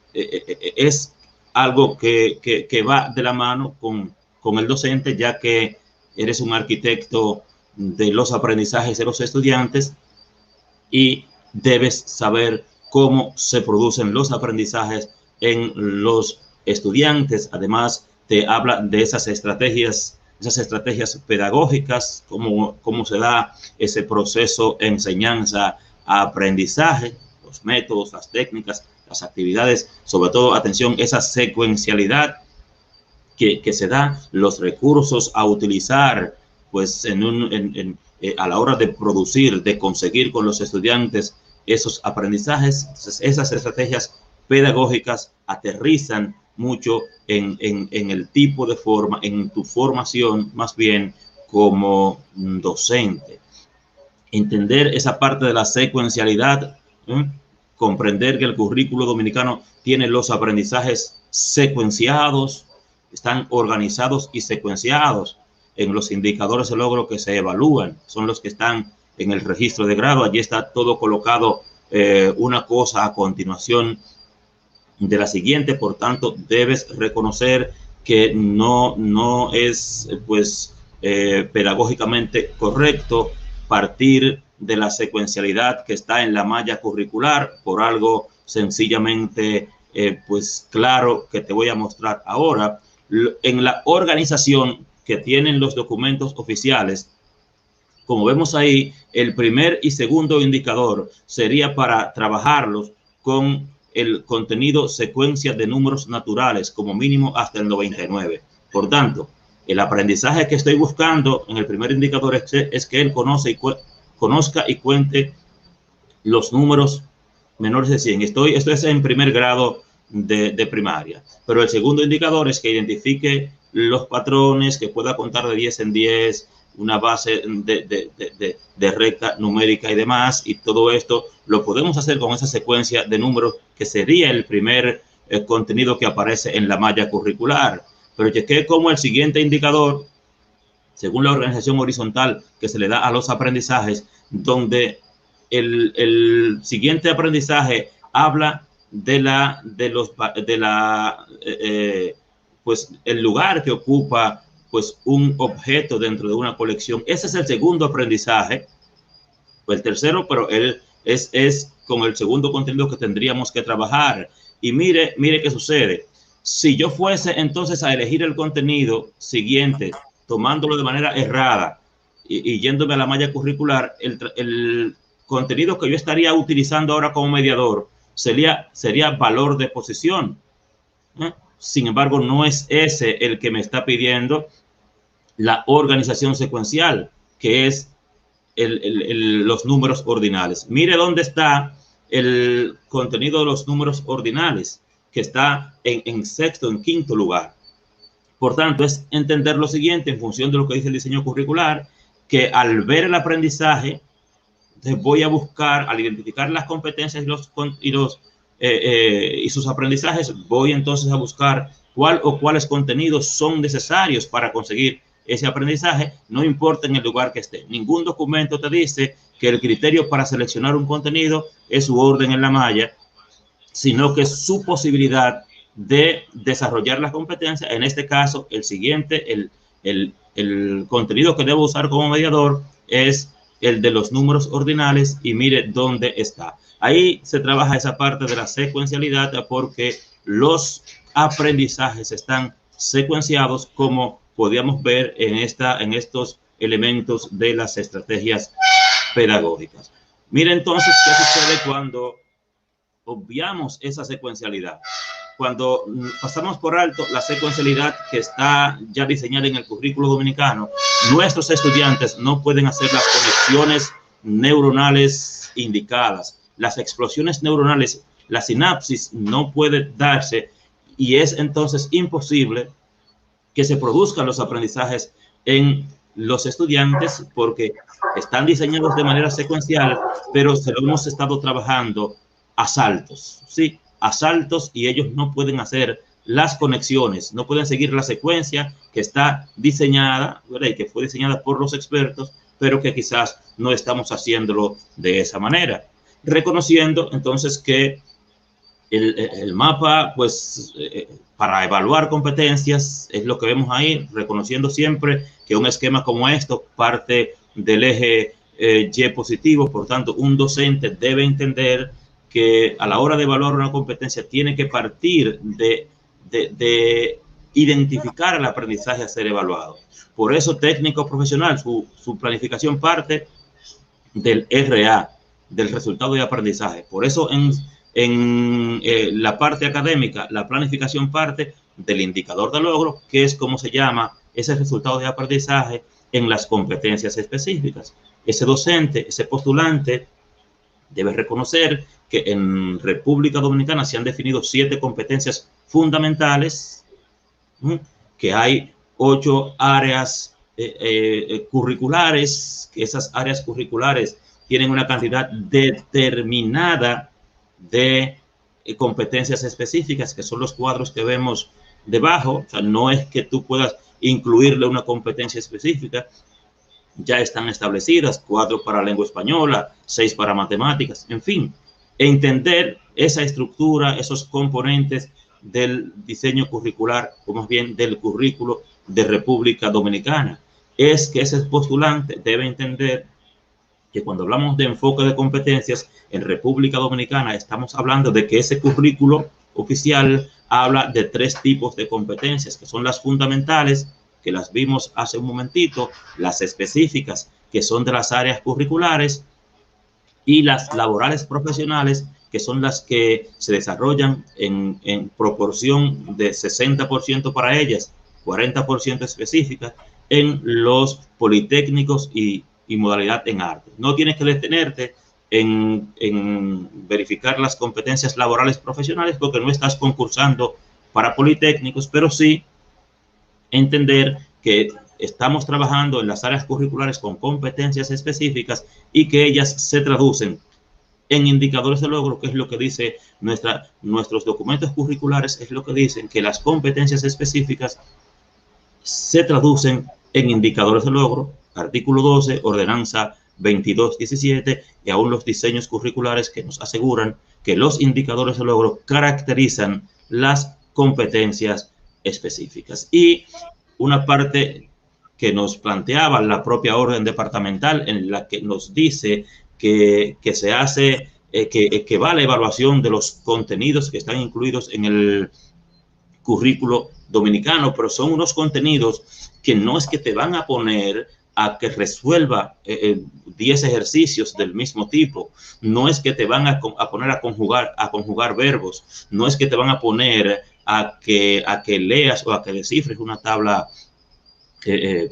algo que va de la mano con el docente, ya que eres un arquitecto de los aprendizajes de los estudiantes y debes saber cómo se producen los aprendizajes en los estudiantes. Además, te habla de esas estrategias pedagógicas, cómo se da ese proceso enseñanza-aprendizaje, los métodos, las técnicas, las actividades, sobre todo, atención, esa secuencialidad que se da, los recursos a utilizar pues a la hora de producir, de conseguir con los estudiantes esos aprendizajes. Entonces, esas estrategias pedagógicas aterrizan mucho en el tipo de forma, en tu formación más bien como docente. Entender esa parte de la secuencialidad, comprender que el currículo dominicano tiene los aprendizajes secuenciados, están organizados y secuenciados en los indicadores de logro que se evalúan, son los que están en el registro de grado. Allí está todo colocado, una cosa a continuación de la siguiente. Por tanto, debes reconocer que no es pues pedagógicamente correcto partir de la secuencialidad que está en la malla curricular por algo sencillamente pues claro que te voy a mostrar ahora. En la organización que tienen los documentos oficiales, Como vemos ahí, el primer y segundo indicador sería para trabajarlos con el contenido secuencia de números naturales, como mínimo hasta el 99. Por tanto, el aprendizaje que estoy buscando en el primer indicador es que él conozca y cuente los números menores de 100. Esto es en primer grado de primaria. Pero el segundo indicador es que identifique los patrones, que pueda contar de 10 en 10, una base de recta numérica y demás, y todo esto lo podemos hacer con esa secuencia de números que sería el primer contenido que aparece en la malla curricular. Pero chequé como el siguiente indicador, según la organización horizontal que se le da a los aprendizajes, donde el siguiente aprendizaje habla pues el lugar que ocupa pues un objeto dentro de una colección. Ese es el segundo aprendizaje, pues el tercero, pero él es con el segundo contenido que tendríamos que trabajar. Y mire qué sucede. Si yo fuese entonces a elegir el contenido siguiente, tomándolo de manera errada y yéndome a la malla curricular, el contenido que yo estaría utilizando ahora como mediador sería valor de posición. Sin embargo, no es ese el que me está pidiendo la organización secuencial, que es los números ordinales. Mire dónde está el contenido de los números ordinales, que está en sexto, en quinto lugar. Por tanto, es entender lo siguiente en función de lo que dice el diseño curricular, que al ver el aprendizaje, voy a buscar, al identificar las competencias y sus aprendizajes, voy entonces a buscar cuál o cuáles contenidos son necesarios para conseguir ese aprendizaje, no importa en el lugar que esté. Ningún documento te dice que el criterio para seleccionar un contenido es su orden en la malla, sino que su posibilidad de desarrollar las competencias. En este caso, el siguiente, el contenido que debo usar como mediador es el de los números ordinales, y mire dónde está. Ahí se trabaja esa parte de la secuencialidad, porque los aprendizajes están secuenciados, como podíamos ver en estos elementos de las estrategias pedagógicas. Mire entonces qué sucede cuando obviamos esa secuencialidad. Cuando pasamos por alto la secuencialidad que está ya diseñada en el currículo dominicano, nuestros estudiantes no pueden hacer las conexiones neuronales indicadas. Las explosiones neuronales, la sinapsis no puede darse, y es entonces imposible que se produzcan los aprendizajes en los estudiantes, porque están diseñados de manera secuencial, pero se lo hemos estado trabajando a saltos, ¿sí? A saltos, y ellos no pueden hacer las conexiones, no pueden seguir la secuencia que está diseñada, ¿verdad? Y que fue diseñada por los expertos, pero que quizás no estamos haciéndolo de esa manera. Reconociendo entonces que el mapa, pues, para evaluar competencias, es lo que vemos ahí, reconociendo siempre que un esquema como esto parte del eje Y positivo. Por tanto, un docente debe entender que a la hora de evaluar una competencia tiene que partir de identificar el aprendizaje a ser evaluado. Por eso, técnico profesional, su planificación parte del RA, del resultado de aprendizaje. Por eso, en la parte académica, la planificación parte del indicador de logro, que es como se llama ese resultado de aprendizaje en las competencias específicas. Ese docente, ese postulante, debe reconocer que en República Dominicana se han definido 7 competencias fundamentales, que hay 8 áreas curriculares, que esas áreas curriculares tienen una cantidad determinada de competencias específicas, que son los cuadros que vemos debajo. O sea, no es que tú puedas incluirle una competencia específica, ya están establecidas, 4 para lengua española, 6 para matemáticas, en fin. Entender esa estructura, esos componentes del diseño curricular, o más bien del currículo de República Dominicana, es que ese postulante debe entender que cuando hablamos de enfoque de competencias en República Dominicana, estamos hablando de que ese currículo oficial habla de 3 tipos de competencias, que son las fundamentales, que las vimos hace un momentito, las específicas, que son de las áreas curriculares, y las laborales profesionales, que son las que se desarrollan en proporción de 60% para ellas, 40% específicas, en los politécnicos y modalidad en arte. No tienes que detenerte en verificar las competencias laborales profesionales porque no estás concursando para politécnicos, pero sí entender que estamos trabajando en las áreas curriculares con competencias específicas y que ellas se traducen en indicadores de logro, que es lo que dice nuestros documentos curriculares, es lo que dicen que las competencias específicas se traducen en indicadores de logro, artículo 12, ordenanza 2217, y aún los diseños curriculares que nos aseguran que los indicadores de logro caracterizan las competencias específicas. Y una parte que nos planteaba la propia orden departamental, en la que nos dice que se hace, que va la evaluación de los contenidos que están incluidos en el currículo dominicano, pero son unos contenidos que no es que te van a poner a que resuelva 10 ejercicios del mismo tipo, no es que te van a poner a conjugar verbos, no es que te van a poner a que leas o a que descifres una tabla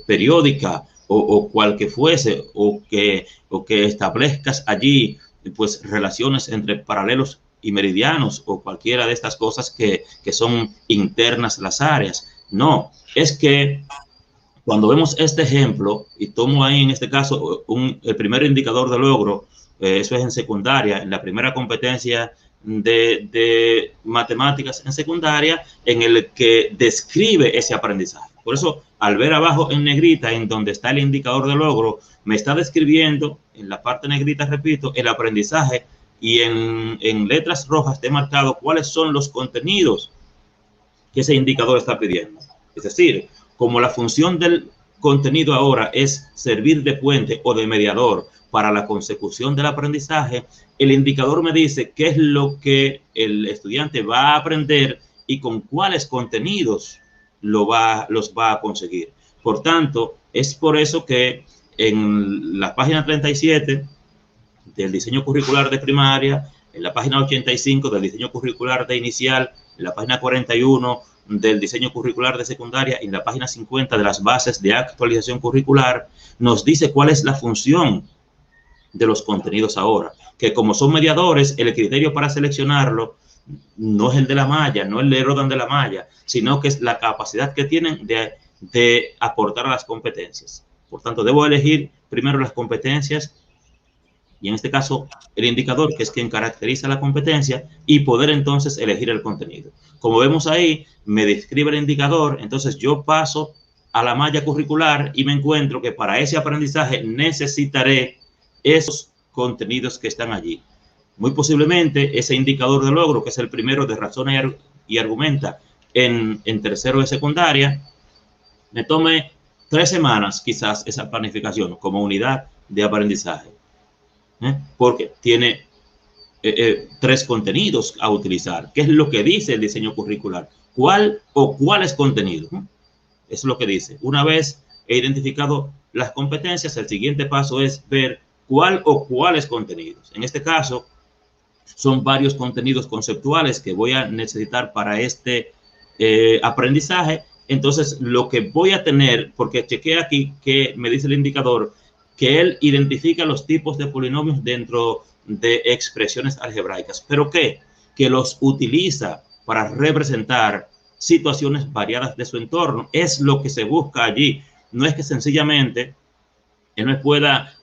periódica o cual que fuese, o que establezcas allí pues relaciones entre paralelos y meridianos o cualquiera de estas cosas que son internas a las áreas. No, es que cuando vemos este ejemplo, y tomo ahí en este caso el primer indicador de logro, eso es en secundaria, en la primera competencia de matemáticas en secundaria, en el que describe ese aprendizaje. Por eso, al ver abajo en negrita, en donde está el indicador de logro, me está describiendo, en la parte negrita, repito, el aprendizaje, y en letras rojas te he marcado cuáles son los contenidos que ese indicador está pidiendo. Es decir, como la función del contenido ahora es servir de puente o de mediador para la consecución del aprendizaje, el indicador me dice qué es lo que el estudiante va a aprender y con cuáles contenidos los va a conseguir. Por tanto, es por eso que en la página 37 del diseño curricular de primaria, en la página 85 del diseño curricular de inicial, en la página 41 del diseño curricular de secundaria y en la página 50 de las bases de actualización curricular, nos dice cuál es la función de los contenidos ahora, que como son mediadores, el criterio para seleccionarlo no es el de la malla, no es el de Rodan de la malla, sino que es la capacidad que tienen de aportar a las competencias. Por tanto, debo elegir primero las competencias y en este caso el indicador, que es quien caracteriza la competencia, y poder entonces elegir el contenido. Como vemos ahí, me describe el indicador, entonces yo paso a la malla curricular y me encuentro que para ese aprendizaje necesitaré esos contenidos que están allí. Muy posiblemente ese indicador de logro, que es el primero de razona y argumenta en tercero de secundaria, me tome 3 semanas quizás esa planificación como unidad de aprendizaje, porque tiene 3 contenidos a utilizar. ¿Qué es lo que dice el diseño curricular? ¿Cuál o cuáles contenidos? Eso es lo que dice. Una vez he identificado las competencias, el siguiente paso es ver cuál o cuáles contenidos. En este caso, son varios contenidos conceptuales que voy a necesitar para este aprendizaje. Entonces, lo que voy a tener, porque chequeé aquí que me dice el indicador, que él identifica los tipos de polinomios dentro de expresiones algebraicas. ¿Pero qué? Que los utiliza para representar situaciones variadas de su entorno. Es lo que se busca allí. No es que sencillamente él no pueda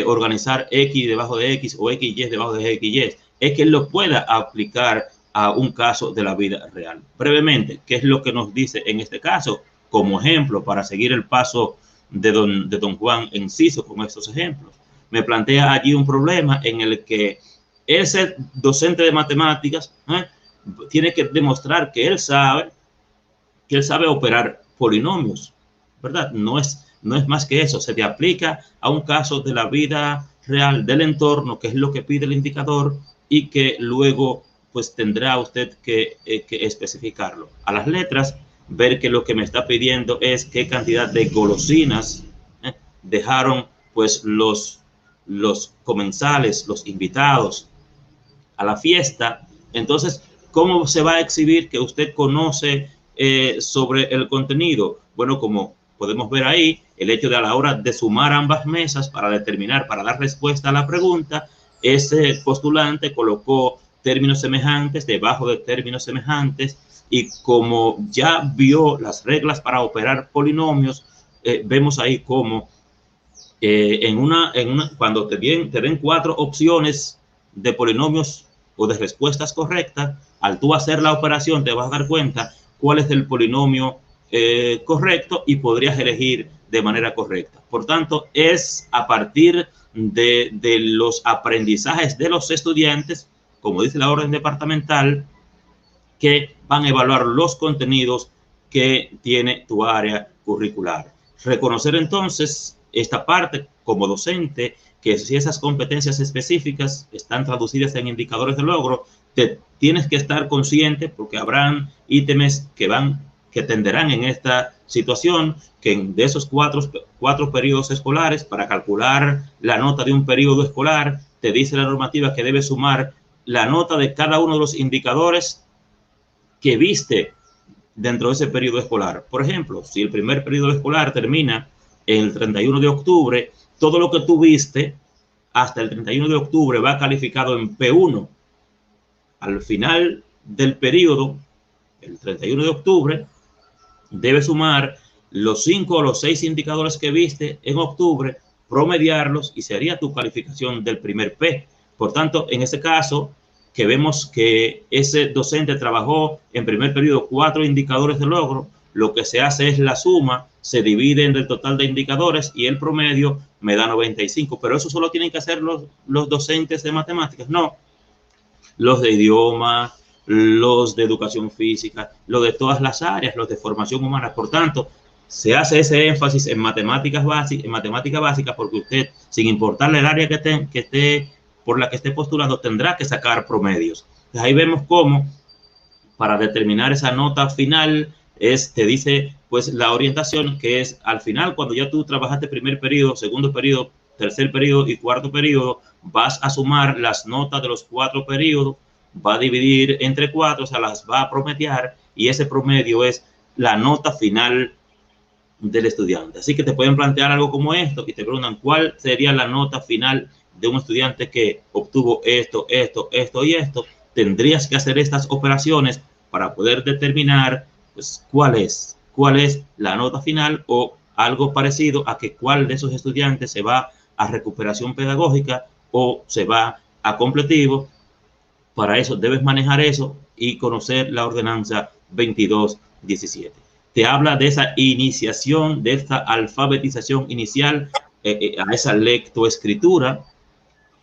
organizar X debajo de X o XY debajo de XY. Es que él lo pueda aplicar a un caso de la vida real. Brevemente, ¿qué es lo que nos dice en este caso? Como ejemplo, para seguir el paso de don Juan Enciso con estos ejemplos. Me plantea allí un problema en el que ese docente de matemáticas tiene que demostrar que él sabe operar polinomios, ¿verdad? No es más que eso. Se te aplica a un caso de la vida real del entorno, que es lo que pide el indicador, y que luego pues tendrá usted que especificarlo. A las letras, ver que lo que me está pidiendo es qué cantidad de golosinas dejaron pues los comensales, los invitados a la fiesta. Entonces, ¿cómo se va a exhibir que usted conoce sobre el contenido? Bueno, como podemos ver ahí, el hecho de a la hora de sumar ambas mesas para determinar, para dar respuesta a la pregunta, ese postulante colocó términos semejantes debajo de términos semejantes, y como ya vio las reglas para operar polinomios, vemos ahí cómo cuando te den 4 opciones de polinomios o de respuestas correctas, al tú hacer la operación te vas a dar cuenta cuál es el polinomio correcto y podrías elegir de manera correcta. Por tanto, es a partir de los aprendizajes de los estudiantes, como dice la orden departamental, que van a evaluar los contenidos que tiene tu área curricular. Reconocer entonces esta parte como docente, que si esas competencias específicas están traducidas en indicadores de logro, te tienes que estar consciente, porque habrán ítems que tenderán en esta situación, que de esos cuatro periodos escolares, para calcular la nota de un periodo escolar, te dice la normativa que debes sumar la nota de cada uno de los indicadores que viste dentro de ese periodo escolar. Por ejemplo, si el primer periodo escolar termina el 31 de octubre, todo lo que tú viste hasta el 31 de octubre va calificado en P1. Al final del periodo, el 31 de octubre, debes sumar los 5 o los 6 indicadores que viste en octubre, promediarlos y sería tu calificación del primer P. Por tanto, en ese caso, que vemos que ese docente trabajó en primer periodo 4 indicadores de logro, lo que se hace es la suma, se divide entre el total de indicadores y el promedio me da 95. Pero eso solo tienen que hacer los docentes de matemáticas. No, los de idioma, los de educación física, los de todas las áreas, los de formación humana. Por tanto, se hace ese énfasis en matemática básica, porque usted, sin importarle el área que esté por la que esté postulando, tendrá que sacar promedios. Entonces, ahí vemos cómo, para determinar esa nota final, te dice pues la orientación, que es al final, cuando ya tú trabajaste primer periodo, segundo periodo, tercer periodo y cuarto periodo, vas a sumar las notas de los 4 periodos, va a dividir entre 4, o sea, las va a promediar, y ese promedio es la nota final del estudiante. Así que te pueden plantear algo como esto y te preguntan cuál sería la nota final de un estudiante que obtuvo esto y esto. Tendrías que hacer estas operaciones para poder determinar pues cuál es la nota final, o algo parecido a que cuál de esos estudiantes se va a recuperación pedagógica o se va a completivo. Para eso debes manejar eso y conocer la ordenanza 2217. Te habla de esa iniciación, de esta alfabetización inicial, a esa lectoescritura,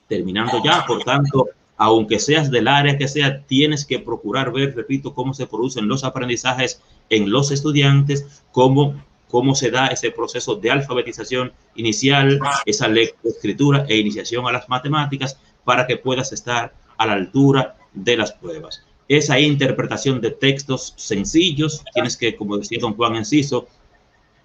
terminando ya. Por tanto, aunque seas del área que sea, tienes que procurar ver, repito, cómo se producen los aprendizajes en los estudiantes, cómo se da ese proceso de alfabetización inicial, esa lectoescritura e iniciación a las matemáticas, para que puedas estar a la altura de las pruebas. Esa interpretación de textos sencillos, tienes que, como decía don Juan Enciso,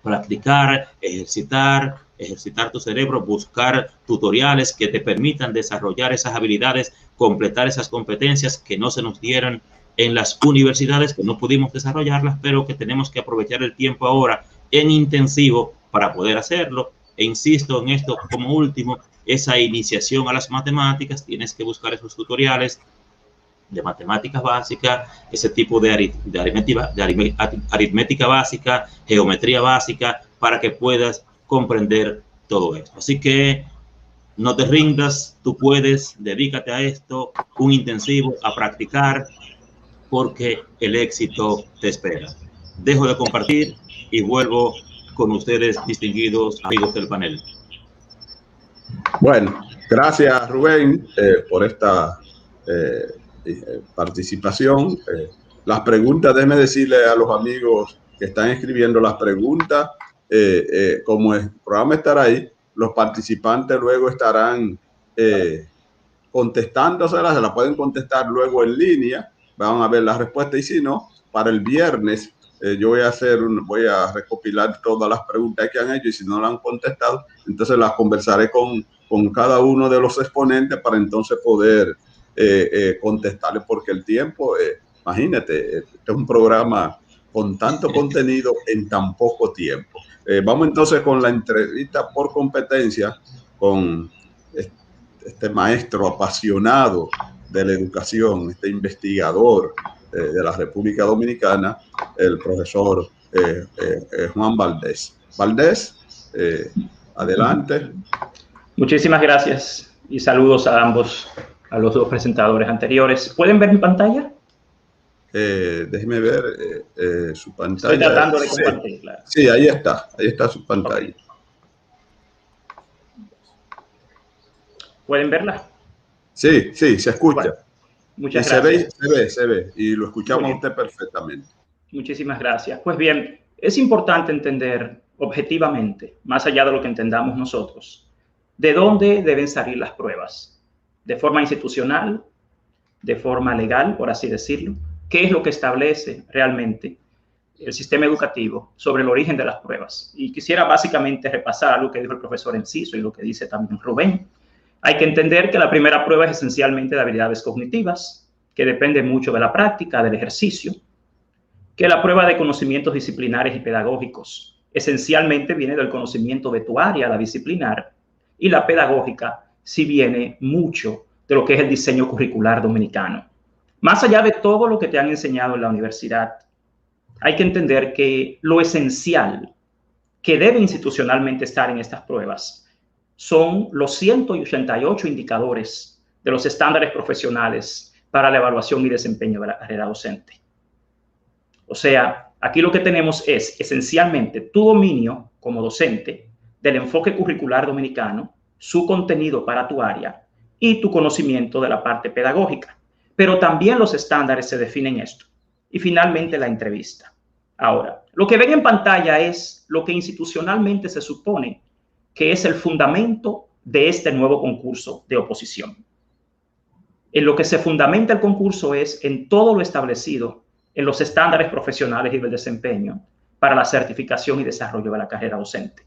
practicar, ejercitar tu cerebro, buscar tutoriales que te permitan desarrollar esas habilidades, completar esas competencias que no se nos dieran en las universidades, que no pudimos desarrollarlas, pero que tenemos que aprovechar el tiempo ahora en intensivo para poder hacerlo. E insisto en esto como último, esa iniciación a las matemáticas, tienes que buscar esos tutoriales de matemáticas básicas, ese tipo de aritmética básica, geometría básica, para que puedas comprender todo esto. Así que no te rindas, tú puedes, dedícate a esto, un intensivo, a practicar, porque el éxito te espera. Dejo de compartir y vuelvo con ustedes, distinguidos amigos del panel. Bueno, gracias Rubén por esta participación. Las preguntas, déjeme decirle a los amigos que están escribiendo las preguntas, como el programa estará ahí, los participantes luego estarán contestándoselas, se las pueden contestar luego en línea, van a ver la respuesta, y si no, para el viernes yo voy a recopilar todas las preguntas que han hecho y si no las han contestado, entonces las conversaré con cada uno de los exponentes para entonces poder contestarles, porque el tiempo, imagínate, este es un programa con tanto contenido en tan poco tiempo. Vamos entonces con la entrevista por competencia con este maestro apasionado de la educación, este investigador de la República Dominicana, el profesor Juan Valdés. Valdés, adelante. Muchísimas gracias y saludos a ambos, a los dos presentadores anteriores. ¿Pueden ver mi pantalla? Déjeme ver su pantalla. Estoy tratando de compartirla. Sí, ahí está su pantalla. Okay. ¿Pueden verla? Sí, se escucha. Bueno, muchas gracias. Se ve, y lo escuchamos a usted perfectamente. Muchísimas gracias. Pues bien, es importante entender objetivamente, más allá de lo que entendamos nosotros, de dónde deben salir las pruebas, de forma institucional, de forma legal, por así decirlo, qué es lo que establece realmente el sistema educativo sobre el origen de las pruebas. Y quisiera básicamente repasar lo que dijo el profesor Enciso y lo que dice también Rubén. Hay que entender que la primera prueba es esencialmente de habilidades cognitivas, que depende mucho de la práctica, del ejercicio, que la prueba de conocimientos disciplinares y pedagógicos esencialmente viene del conocimiento de tu área, la disciplinar, y la pedagógica sí viene mucho de lo que es el diseño curricular dominicano. Más allá de todo lo que te han enseñado en la universidad, hay que entender que lo esencial que debe institucionalmente estar en estas pruebas son los 188 indicadores de los estándares profesionales para la evaluación y desempeño de la carrera docente. O sea, aquí lo que tenemos es esencialmente tu dominio como docente del enfoque curricular dominicano, su contenido para tu área y tu conocimiento de la parte pedagógica. Pero también los estándares se definen esto. Y finalmente la entrevista. Ahora, lo que ven en pantalla es lo que institucionalmente se supone que es el fundamento de este nuevo concurso de oposición. En lo que se fundamenta el concurso es en todo lo establecido en los estándares profesionales y del desempeño para la certificación y desarrollo de la carrera docente.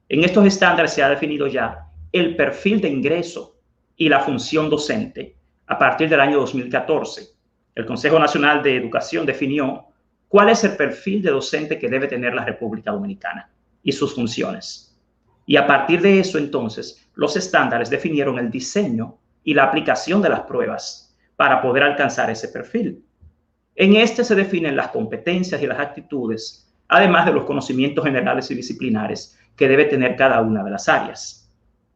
En estos estándares se ha definido ya el perfil de ingreso y la función docente a partir del año 2014. El Consejo Nacional de Educación definió cuál es el perfil de docente que debe tener la República Dominicana y sus funciones. Y a partir de eso, entonces, los estándares definieron el diseño y la aplicación de las pruebas para poder alcanzar ese perfil. En este se definen las competencias y las actitudes, además de los conocimientos generales y disciplinares que debe tener cada una de las áreas.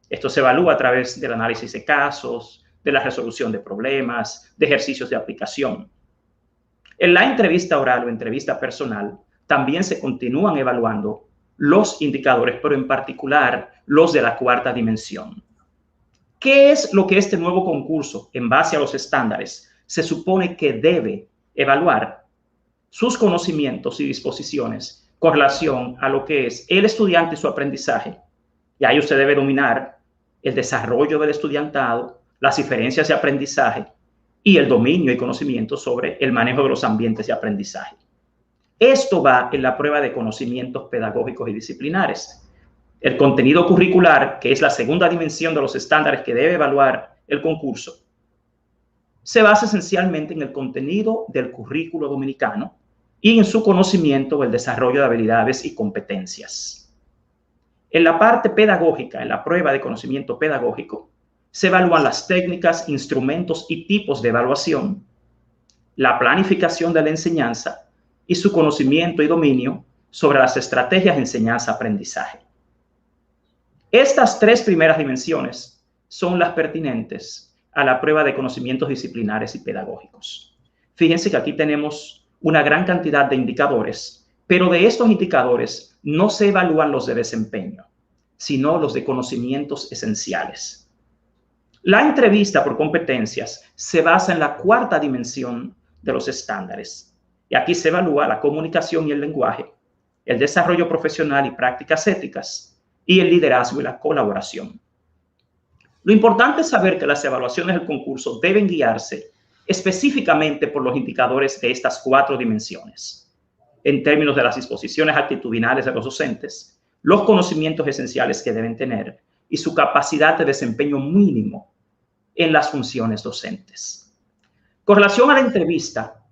Esto se evalúa a través del análisis de casos, de la resolución de problemas, de ejercicios de aplicación. En la entrevista oral o entrevista personal también se continúan evaluando los indicadores, pero en particular los de la cuarta dimensión. ¿Qué es lo que este nuevo concurso, en base a los estándares, se supone que debe evaluar? Sus conocimientos y disposiciones con relación a lo que es el estudiante y su aprendizaje. Y ahí usted debe dominar el desarrollo del estudiantado, las diferencias de aprendizaje y el dominio y conocimiento sobre el manejo de los ambientes de aprendizaje. Esto va en la prueba de conocimientos pedagógicos y disciplinares. El contenido curricular, que es la segunda dimensión de los estándares que debe evaluar el concurso, se basa esencialmente en el contenido del currículo dominicano y en su conocimiento del desarrollo de habilidades y competencias. En la parte pedagógica, en la prueba de conocimiento pedagógico, se evalúan las técnicas, instrumentos y tipos de evaluación, la planificación de la enseñanza y su conocimiento y dominio sobre las estrategias de enseñanza-aprendizaje. Estas tres primeras dimensiones son las pertinentes a la prueba de conocimientos disciplinares y pedagógicos. Fíjense que aquí tenemos una gran cantidad de indicadores, pero de estos indicadores no se evalúan los de desempeño, sino los de conocimientos esenciales. La entrevista por competencias se basa en la cuarta dimensión de los estándares. Y aquí se evalúa la comunicación y el lenguaje, el desarrollo profesional y prácticas éticas, y el liderazgo y la colaboración. Lo importante es saber que las evaluaciones del concurso deben guiarse específicamente por los indicadores de estas cuatro dimensiones. en términos de las disposiciones actitudinales de los docentes, los conocimientos esenciales que deben tener y su capacidad de desempeño mínimo en las funciones docentes. Con relación a la entrevista,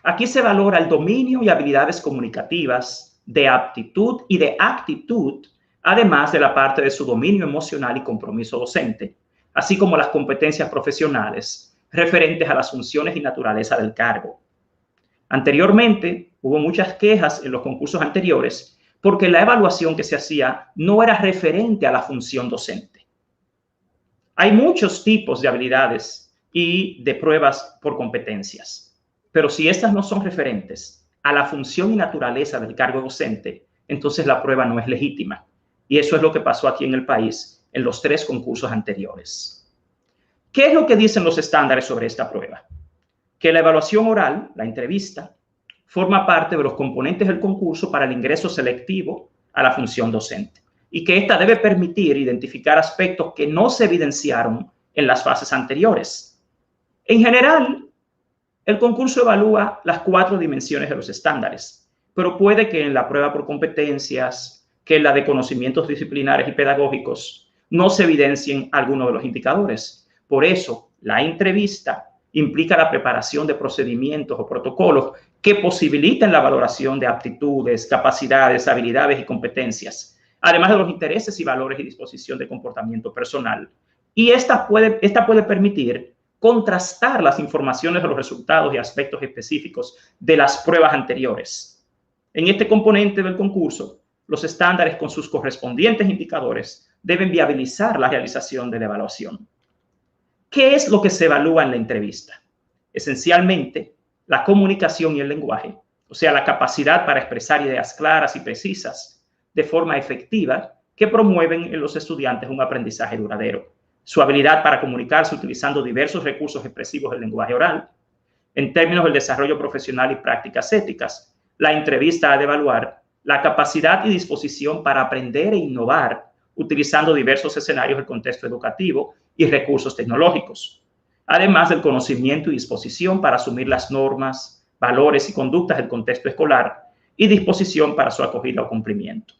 aquí se valora el dominio y habilidades comunicativas, de aptitud y de actitud, además de la parte de su dominio emocional y compromiso docente, así como las competencias profesionales referentes a las funciones y naturaleza del cargo. Anteriormente, hubo muchas quejas en los concursos anteriores porque la evaluación que se hacía no era referente a la función docente. Hay muchos tipos de habilidades y de pruebas por competencias, pero si estas no son referentes a la función y naturaleza del cargo docente, entonces la prueba no es legítima. Y eso es lo que pasó aquí en el país en los 3 concursos anteriores. ¿Qué es lo que dicen los estándares sobre esta prueba? Que la evaluación oral, la entrevista, forma parte de los componentes del concurso para el ingreso selectivo a la función docente y que ésta debe permitir identificar aspectos que no se evidenciaron en las fases anteriores. En general, el concurso evalúa las 4 dimensiones de los estándares, pero puede que en la prueba por competencias, que en la de conocimientos disciplinares y pedagógicos, no se evidencien algunos de los indicadores. Por eso, la entrevista implica la preparación de procedimientos o protocolos que posibiliten la valoración de aptitudes, capacidades, habilidades y competencias, además de los intereses y valores y disposición de comportamiento personal. Y esta puede permitir contrastar las informaciones de los resultados y aspectos específicos de las pruebas anteriores. En este componente del concurso, los estándares con sus correspondientes indicadores deben viabilizar la realización de la evaluación. ¿Qué es lo que se evalúa en la entrevista? Esencialmente, la comunicación y el lenguaje, o sea, la capacidad para expresar ideas claras y precisas de forma efectiva que promueven en los estudiantes un aprendizaje duradero. Su habilidad para comunicarse utilizando diversos recursos expresivos del lenguaje oral. En términos del desarrollo profesional y prácticas éticas, la entrevista ha de evaluar la capacidad y disposición para aprender e innovar utilizando diversos escenarios del contexto educativo y recursos tecnológicos, además del conocimiento y disposición para asumir las normas, valores y conductas del contexto escolar y disposición para su acogida o cumplimiento.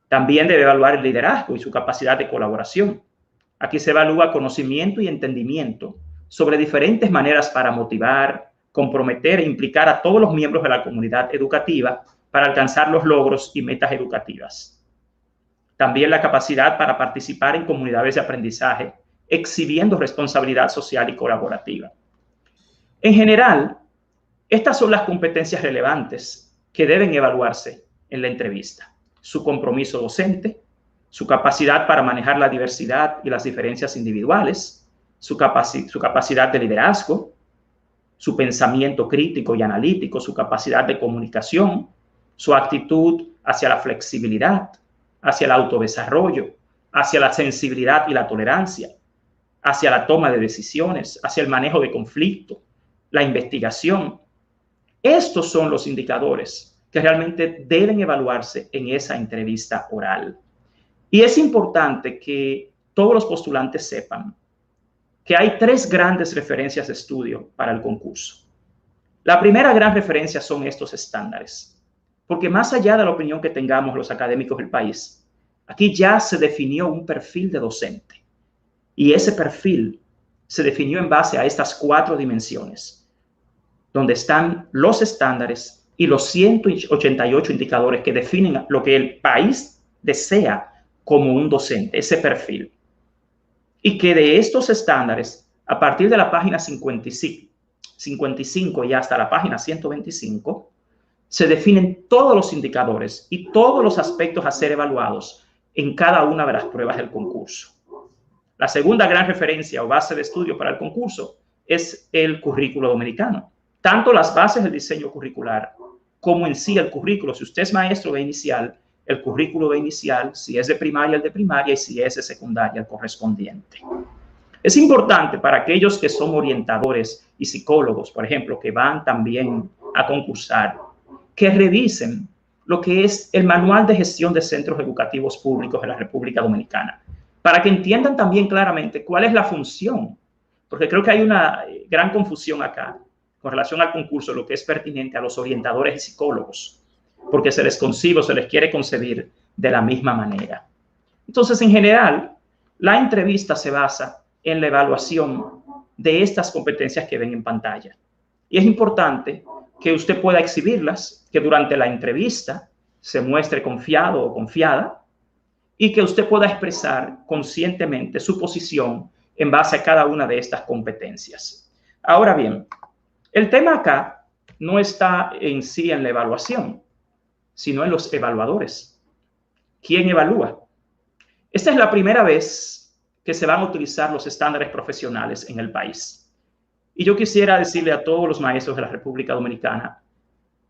También debe evaluar el liderazgo y su capacidad de colaboración. Aquí se evalúa conocimiento y entendimiento sobre diferentes maneras para motivar, comprometer e implicar a todos los miembros de la comunidad educativa para alcanzar los logros y metas educativas. También la capacidad para participar en comunidades de aprendizaje, exhibiendo responsabilidad social y colaborativa. En general, estas son las competencias relevantes que deben evaluarse en la entrevista. Su compromiso docente, su capacidad para manejar la diversidad y las diferencias individuales, su capacidad de liderazgo, su pensamiento crítico y analítico, su capacidad de comunicación, su actitud hacia la flexibilidad, hacia el autodesarrollo, hacia la sensibilidad y la tolerancia, hacia la toma de decisiones, hacia el manejo de conflicto, la investigación. Estos son los indicadores que realmente deben evaluarse en esa entrevista oral. Y es importante que todos los postulantes sepan que hay 3 grandes referencias de estudio para el concurso. La primera gran referencia son estos estándares, porque más allá de la opinión que tengamos los académicos del país, aquí ya se definió un perfil de docente. Y ese perfil se definió en base a estas 4 dimensiones, donde están los estándares y los 188 indicadores que definen lo que el país desea como un docente, ese perfil. Y que de estos estándares, a partir de la página 55 y hasta la página 125, se definen todos los indicadores y todos los aspectos a ser evaluados en cada una de las pruebas del concurso. La segunda gran referencia o base de estudio para el concurso es el currículo dominicano. Tanto las bases del diseño curricular como en sí el currículo. Si usted es maestro de inicial, el currículo de inicial, si es de primaria, el de primaria, y si es de secundaria, el correspondiente. Es importante para aquellos que son orientadores y psicólogos, por ejemplo, que van también a concursar, que revisen lo que es el Manual de Gestión de Centros Educativos Públicos de la República Dominicana, para que entiendan también claramente cuál es la función, porque creo que hay una gran confusión acá con relación al concurso, lo que es pertinente a los orientadores y psicólogos. porque se les concibe o se les quiere concebir de la misma manera. Entonces, en general, la entrevista se basa en la evaluación de estas competencias que ven en pantalla. Y es importante que usted pueda exhibirlas, que durante la entrevista se muestre confiado o confiada y que usted pueda expresar conscientemente su posición en base a cada una de estas competencias. Ahora bien, el tema acá no está en sí en la evaluación, sino en los evaluadores. ¿Quién evalúa? Esta es la primera vez que se van a utilizar los estándares profesionales en el país. Y yo quisiera decirle a todos los maestros de la República Dominicana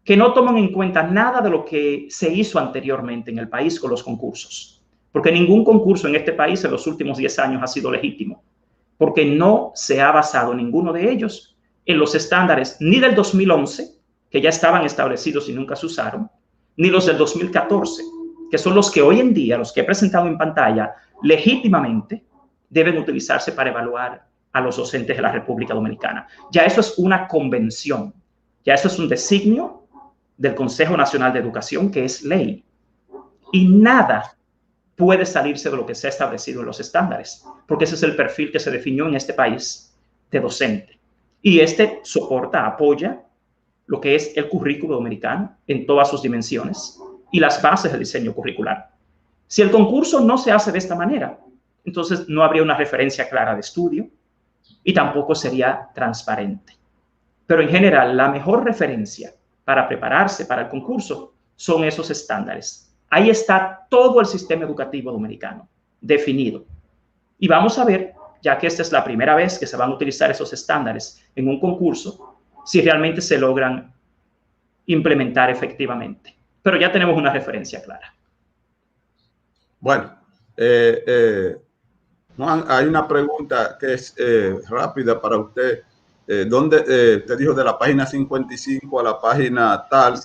que no tomen en cuenta nada de lo que se hizo anteriormente en el país con los concursos, porque ningún concurso en este país en los últimos 10 años ha sido legítimo, porque no se ha basado ninguno de ellos en los estándares ni del 2011, que ya estaban establecidos y nunca se usaron, ni los del 2014, que son los que hoy en día, los que he presentado en pantalla, legítimamente deben utilizarse para evaluar a los docentes de la República Dominicana. Ya eso es una convención, ya eso es un designio del Consejo Nacional de Educación, que es ley. Y nada puede salirse de lo que se ha establecido en los estándares, porque ese es el perfil que se definió en este país de docente. Y este soporta, apoya lo que es el currículo dominicano en todas sus dimensiones y las bases del diseño curricular. Si el concurso no se hace de esta manera, entonces no habría una referencia clara de estudio y tampoco sería transparente. Pero en general, la mejor referencia para prepararse para el concurso son esos estándares. Ahí está todo el sistema educativo dominicano definido. Y vamos a ver, ya que esta es la primera vez que se van a utilizar esos estándares en un concurso, si realmente se logran implementar efectivamente. Pero ya tenemos una referencia clara. Bueno, Juan, hay una pregunta que es rápida para usted. ¿Dónde te dijo de la página 55 a la página tal?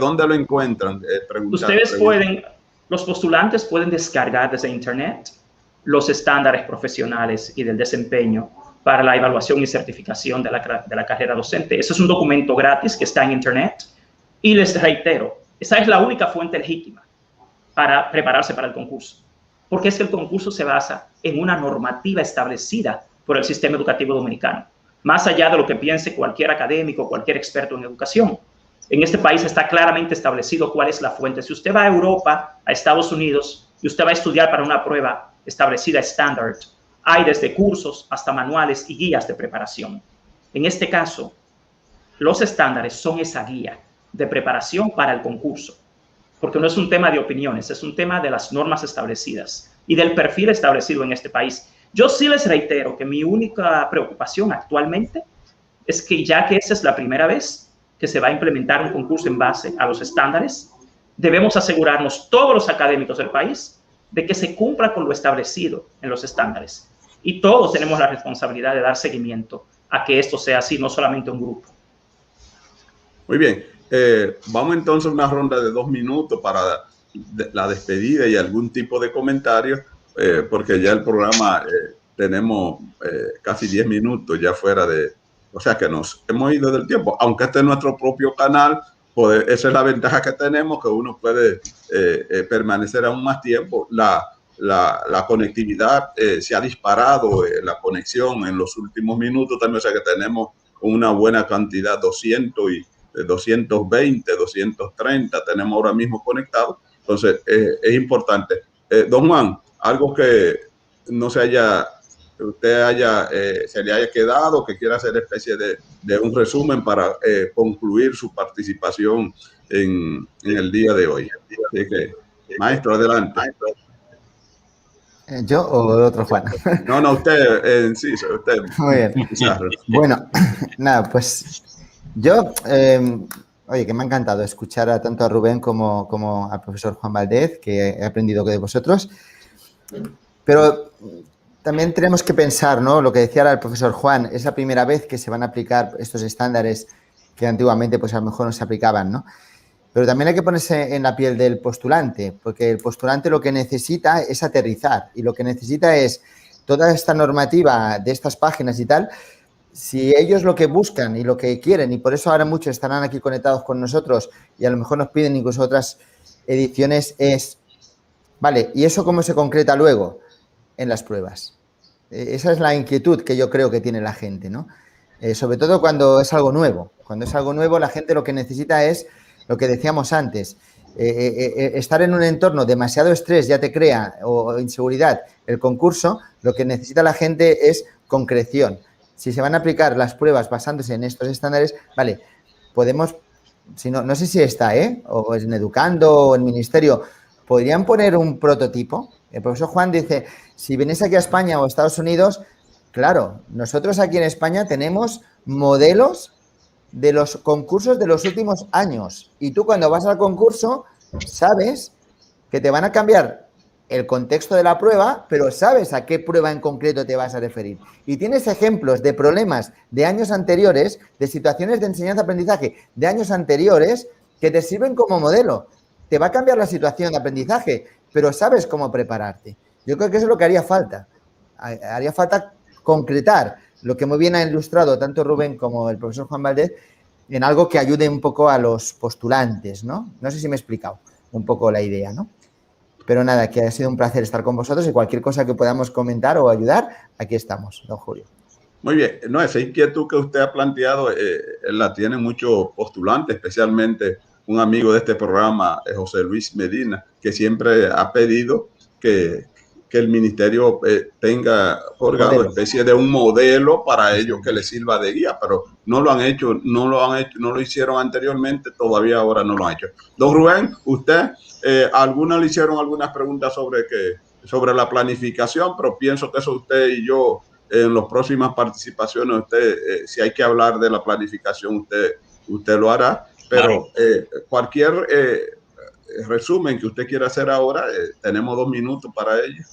¿Dónde lo encuentran? Ustedes pueden, los postulantes pueden descargar desde Internet los estándares profesionales y del desempeño para la evaluación y certificación de la carrera docente. Ese es un documento gratis que está en Internet. Y les reitero, esa es la única fuente legítima para prepararse para el concurso, porque es que el concurso se basa en una normativa establecida por el sistema educativo dominicano, más allá de lo que piense cualquier académico, cualquier experto en educación. En este país está claramente establecido cuál es la fuente. Si usted va a Europa, a Estados Unidos, y usted va a estudiar para una prueba establecida estándar, hay desde cursos hasta manuales y guías de preparación. En este caso, los estándares son esa guía de preparación para el concurso, porque no es un tema de opiniones, es un tema de las normas establecidas y del perfil establecido en este país. Yo sí les reitero que mi única preocupación actualmente es que ya que esta es la primera vez que se va a implementar un concurso en base a los estándares, debemos asegurarnos todos los académicos del país de que se cumpla con lo establecido en los estándares. Y todos tenemos la responsabilidad de dar seguimiento a que esto sea así, no solamente un grupo. Muy bien. Vamos entonces a una ronda de 2 minutos para la despedida y algún tipo de comentario, porque ya el programa tenemos casi 10 minutos ya fuera de... O sea que nos hemos ido del tiempo, aunque este es nuestro propio canal, pues esa es la ventaja que tenemos, que uno puede permanecer aún más tiempo. La conectividad se ha disparado, la conexión en los últimos minutos también, o sea que tenemos una buena cantidad, 220, 230 tenemos ahora mismo conectados. Entonces es importante. Don Juan, algo que no se haya, se le haya quedado, que quiera hacer especie de un resumen para concluir su participación en el día de hoy. Así que, maestro, adelante. ¿Yo o el otro Juan? No, usted, sí, usted. Muy bien. Bueno, nada, pues yo, oye, que me ha encantado escuchar tanto a Rubén como al profesor Juan Valdez, que he aprendido de vosotros. Pero también tenemos que pensar, ¿no? Lo que decía ahora el profesor Juan, es la primera vez que se van a aplicar estos estándares que antiguamente pues a lo mejor no se aplicaban, ¿no? Pero también hay que ponerse en la piel del postulante, porque el postulante lo que necesita es aterrizar y lo que necesita es toda esta normativa de estas páginas y tal, si ellos lo que buscan y lo que quieren, y por eso ahora muchos estarán aquí conectados con nosotros y a lo mejor nos piden incluso otras ediciones, es, vale, ¿y eso cómo se concreta luego en las pruebas? Esa es la inquietud que yo creo que tiene la gente, ¿no? Sobre todo cuando es algo nuevo. Cuando es algo nuevo, la gente lo que necesita es lo que decíamos antes. Estar en un entorno demasiado estrés ya te crea, o inseguridad, el concurso, lo que necesita la gente es concreción. Si se van a aplicar las pruebas basándose en estos estándares, vale, podemos, si no sé si está, o en Educando o en Ministerio, ¿podrían poner un prototipo? El profesor Juan dice, si venís aquí a España o a Estados Unidos, claro, nosotros aquí en España tenemos modelos de los concursos de los últimos años. Y tú cuando vas al concurso sabes que te van a cambiar el contexto de la prueba, pero sabes a qué prueba en concreto te vas a referir. Y tienes ejemplos de problemas de años anteriores, de situaciones de enseñanza-aprendizaje de años anteriores que te sirven como modelo. Te va a cambiar la situación de aprendizaje, pero sabes cómo prepararte. Yo creo que eso es lo que haría falta. Haría falta concretar lo que muy bien ha ilustrado tanto Rubén como el profesor Juan Valdés en algo que ayude un poco a los postulantes, ¿no? No sé si me he explicado un poco la idea, ¿no? Pero nada, que ha sido un placer estar con vosotros y cualquier cosa que podamos comentar o ayudar, aquí estamos, don Julio. Muy bien, no, esa inquietud que usted ha planteado la tienen muchos postulantes, especialmente un amigo de este programa, José Luis Medina, que siempre ha pedido que el ministerio tenga colgado especie de un modelo para ellos que les sirva de guía, pero no lo han hecho, no lo hicieron anteriormente, todavía ahora no lo han hecho. Don Rubén, usted, algunas le hicieron algunas preguntas sobre la planificación, pero pienso que eso usted y yo, en las próximas participaciones, usted, si hay que hablar de la planificación, usted lo hará, pero cualquier resumen que usted quiera hacer ahora, tenemos 2 minutos para ello.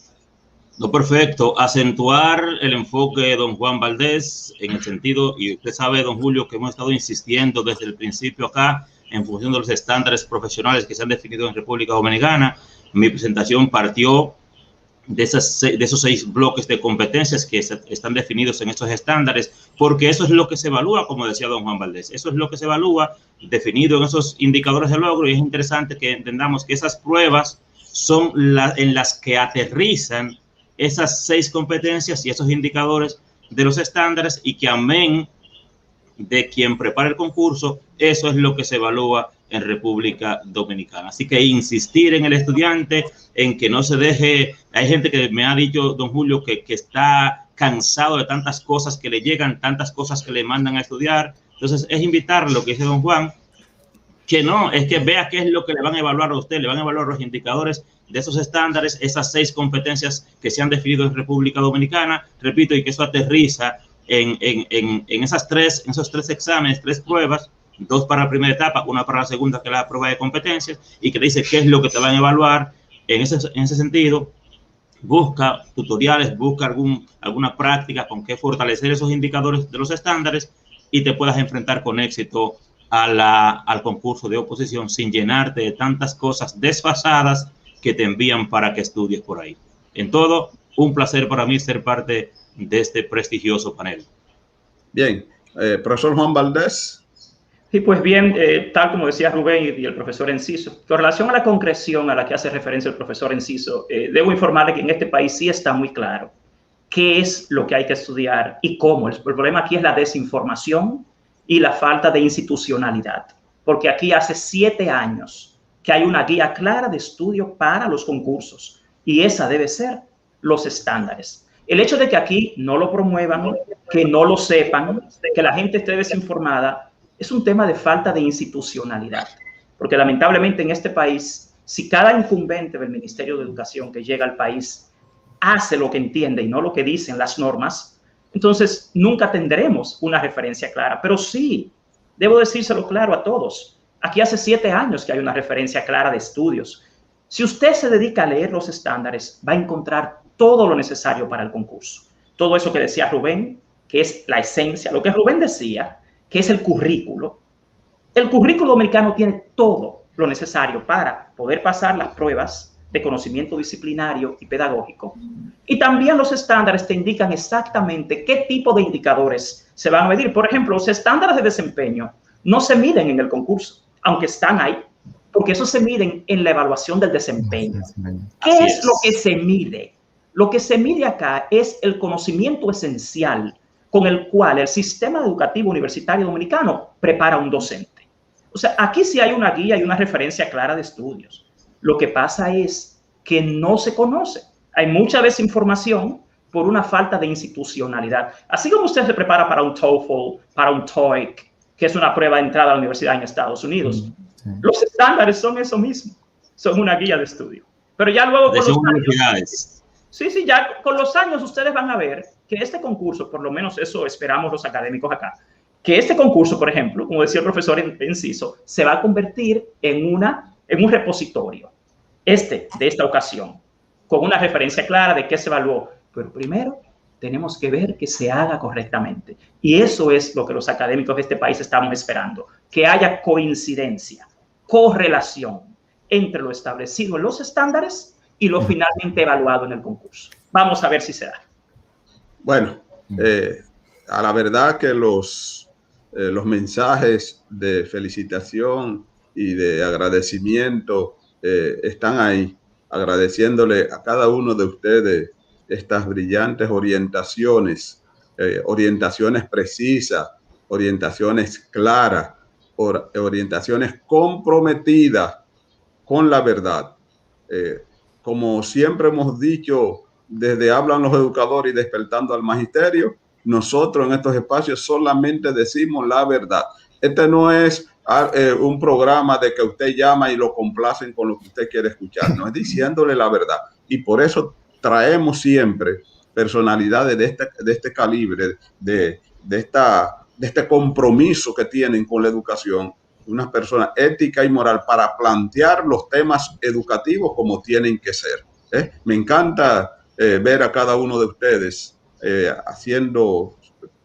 No, perfecto. Acentuar el enfoque de don Juan Valdés en el sentido, y usted sabe, don Julio, que hemos estado insistiendo desde el principio acá en función de los estándares profesionales que se han definido en República Dominicana. Mi presentación partió de esos 6 bloques de competencias que están definidos en estos estándares, porque eso es lo que se evalúa, como decía don Juan Valdés, eso es lo que se evalúa definido en esos indicadores de logro, y es interesante que entendamos que esas pruebas son en las que aterrizan esas 6 competencias y esos indicadores de los estándares, y que amén de quien prepara el concurso, eso es lo que se evalúa en República Dominicana. Así que insistir en el estudiante, en que no se deje. Hay gente que me ha dicho, don Julio, que está cansado de tantas cosas que le llegan, tantas cosas que le mandan a estudiar. Entonces es invitar lo que dice don Juan, que no, es que vea qué es lo que le van a evaluar a usted, le van a evaluar los indicadores de esos estándares, esas 6 competencias que se han definido en República Dominicana, repito, y que eso aterriza en esos 3 exámenes, 3 pruebas, 2 para la primera etapa, 1 para la segunda, que es la prueba de competencias, y que le dice qué es lo que te van a evaluar. En ese sentido, busca tutoriales, busca alguna práctica con que fortalecer esos indicadores de los estándares y te puedas enfrentar con éxito al concurso de oposición sin llenarte de tantas cosas desfasadas que te envían para que estudies por ahí. En todo, un placer para mí ser parte de este prestigioso panel. Bien, profesor Juan Valdés. Sí, pues bien, tal como decía Rubén y el profesor Enciso, con relación a la concreción a la que hace referencia el profesor Enciso, debo informarle que en este país sí está muy claro qué es lo que hay que estudiar y cómo. El problema aquí es la desinformación y la falta de institucionalidad, porque aquí hace 7 años que hay una guía clara de estudio para los concursos, y esa debe ser los estándares. El hecho de que aquí no lo promuevan, que no lo sepan, que la gente esté desinformada, es un tema de falta de institucionalidad, porque lamentablemente en este país, si cada incumbente del Ministerio de Educación que llega al país hace lo que entiende y no lo que dicen las normas, entonces nunca tendremos una referencia clara. Pero sí, debo decírselo claro a todos, aquí hace 7 años que hay una referencia clara de estudios. Si usted se dedica a leer los estándares, va a encontrar todo lo necesario para el concurso. Todo eso que decía Rubén, que es la esencia, lo que Rubén decía, que es el currículo. El currículo dominicano tiene todo lo necesario para poder pasar las pruebas de conocimiento disciplinario y pedagógico. Y también los estándares te indican exactamente qué tipo de indicadores se van a medir. Por ejemplo, los estándares de desempeño no se miden en el concurso, aunque están ahí, porque eso se miden en la evaluación del desempeño. ¿Qué es lo que se mide? Lo que se mide acá es el conocimiento esencial con el cual el sistema educativo universitario dominicano prepara a un docente. O sea, aquí sí hay una guía y una referencia clara de estudios. Lo que pasa es que no se conoce. Hay mucha desinformación por una falta de institucionalidad. Así como usted se prepara para un TOEFL, para un TOEIC, que es una prueba de entrada a la universidad en Estados Unidos, los estándares son eso mismo, son una guía de estudio. Pero ya luego con los años, ya con los años ustedes van a ver que este concurso, por lo menos eso esperamos los académicos acá, que este concurso, por ejemplo, como decía el profesor Enciso, se va a convertir en un repositorio, de esta ocasión, con una referencia clara de qué se evaluó. Pero primero tenemos que ver que se haga correctamente. Y eso es lo que los académicos de este país estamos esperando, que haya coincidencia, correlación entre lo establecido en los estándares y lo finalmente evaluado en el concurso. Vamos a ver si se da. Bueno, a la verdad que los mensajes de felicitación y de agradecimiento están ahí, agradeciéndole a cada uno de ustedes estas brillantes orientaciones, orientaciones precisas, orientaciones claras, orientaciones comprometidas con la verdad. Como siempre hemos dicho, desde Hablan los Educadores y Despertando al Magisterio, nosotros en estos espacios solamente decimos la verdad. Este no es un programa de que usted llama y lo complacen con lo que usted quiere escuchar, no, es diciéndole la verdad. Y por eso traemos siempre personalidades de este calibre, de este compromiso que tienen con la educación, unas personas ética y moral para plantear los temas educativos como tienen que ser. Me encanta ver a cada uno de ustedes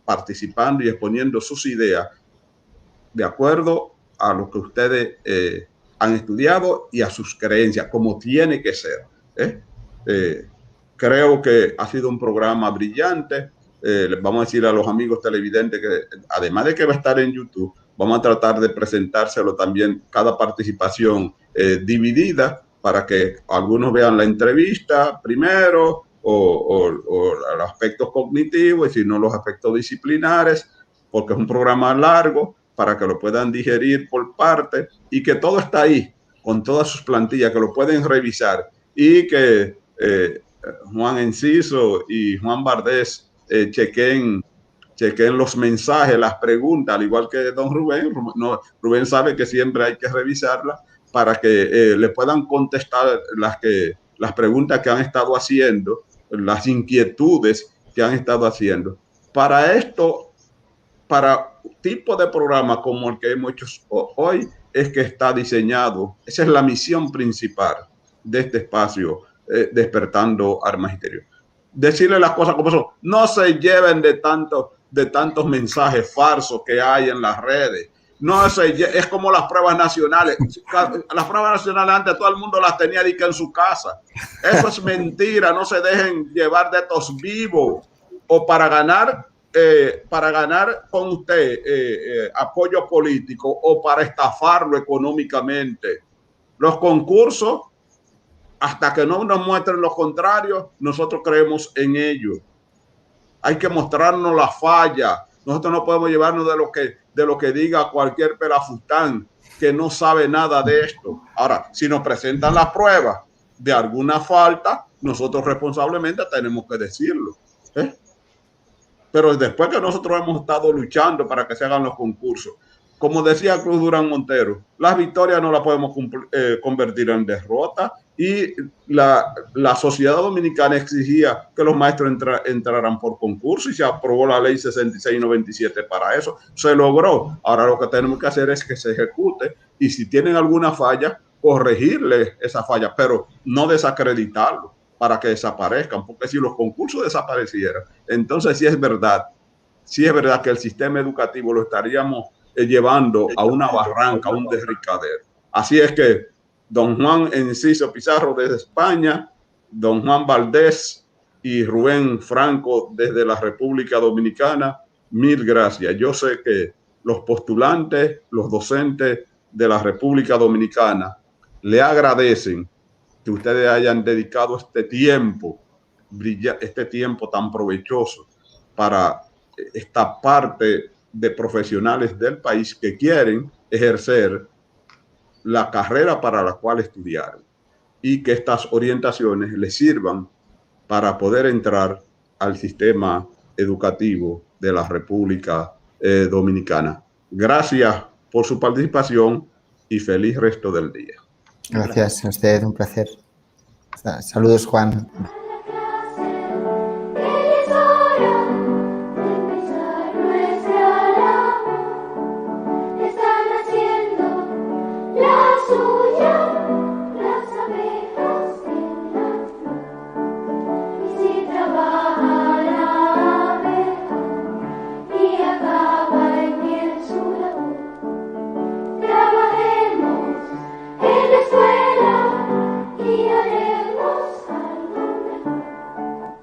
participando y exponiendo sus ideas de acuerdo a lo que ustedes han estudiado y a sus creencias, como tiene que ser. Creo que ha sido un programa brillante. Les vamos a decir a los amigos televidentes que además de que va a estar en YouTube, vamos a tratar de presentárselo también cada participación dividida para que algunos vean la entrevista primero o los aspectos cognitivos y si no los aspectos disciplinares, porque es un programa largo para que lo puedan digerir por parte y que todo está ahí con todas sus plantillas, que lo pueden revisar y que Juan Enciso y Juan Bardés chequen los mensajes, las preguntas, al igual que don Rubén. Rubén sabe que siempre hay que revisarlas para que le puedan contestar las preguntas que han estado haciendo, las inquietudes que han estado haciendo. Para esto, para tipo de programa como el que hemos hecho hoy, es que está diseñado. Esa es la misión principal de este espacio, Despertando al Magisterio. Decirle las cosas como son. No se lleven de tantos mensajes falsos que hay en las redes. Es como las pruebas nacionales. Las pruebas nacionales antes todo el mundo las tenía en su casa. Eso es mentira. No se dejen llevar de estos vivos o para ganar con usted apoyo político o para estafarlo económicamente. Los concursos, hasta que no nos muestren lo contrario, nosotros creemos en ellos. Hay que mostrarnos la falla. Nosotros no podemos llevarnos de lo que diga cualquier pelafustán que no sabe nada de esto. Ahora, si nos presentan las pruebas de alguna falta, nosotros responsablemente tenemos que decirlo. Pero después que nosotros hemos estado luchando para que se hagan los concursos, como decía Cruz Durán Montero, las victorias no las podemos convertir en derrota, y la sociedad dominicana exigía que los maestros entraran por concurso y se aprobó la ley 6697 para eso. Se logró. Ahora lo que tenemos que hacer es que se ejecute y si tienen alguna falla, corregirle esa falla, pero no desacreditarlo para que desaparezcan, porque si los concursos desaparecieran, entonces sí es verdad que el sistema educativo lo estaríamos llevando a una barranca, a un derricadero. Así es que don Juan Enciso Pizarro desde España, don Juan Valdés y Rubén Franco desde la República Dominicana, mil gracias. Yo sé que los postulantes, los docentes de la República Dominicana le agradecen que ustedes hayan dedicado este tiempo tan provechoso para esta parte de profesionales del país que quieren ejercer la carrera para la cual estudiaron, y que estas orientaciones les sirvan para poder entrar al sistema educativo de la República Dominicana. Gracias por su participación y feliz resto del día. Gracias a usted, un placer. Saludos, Juan.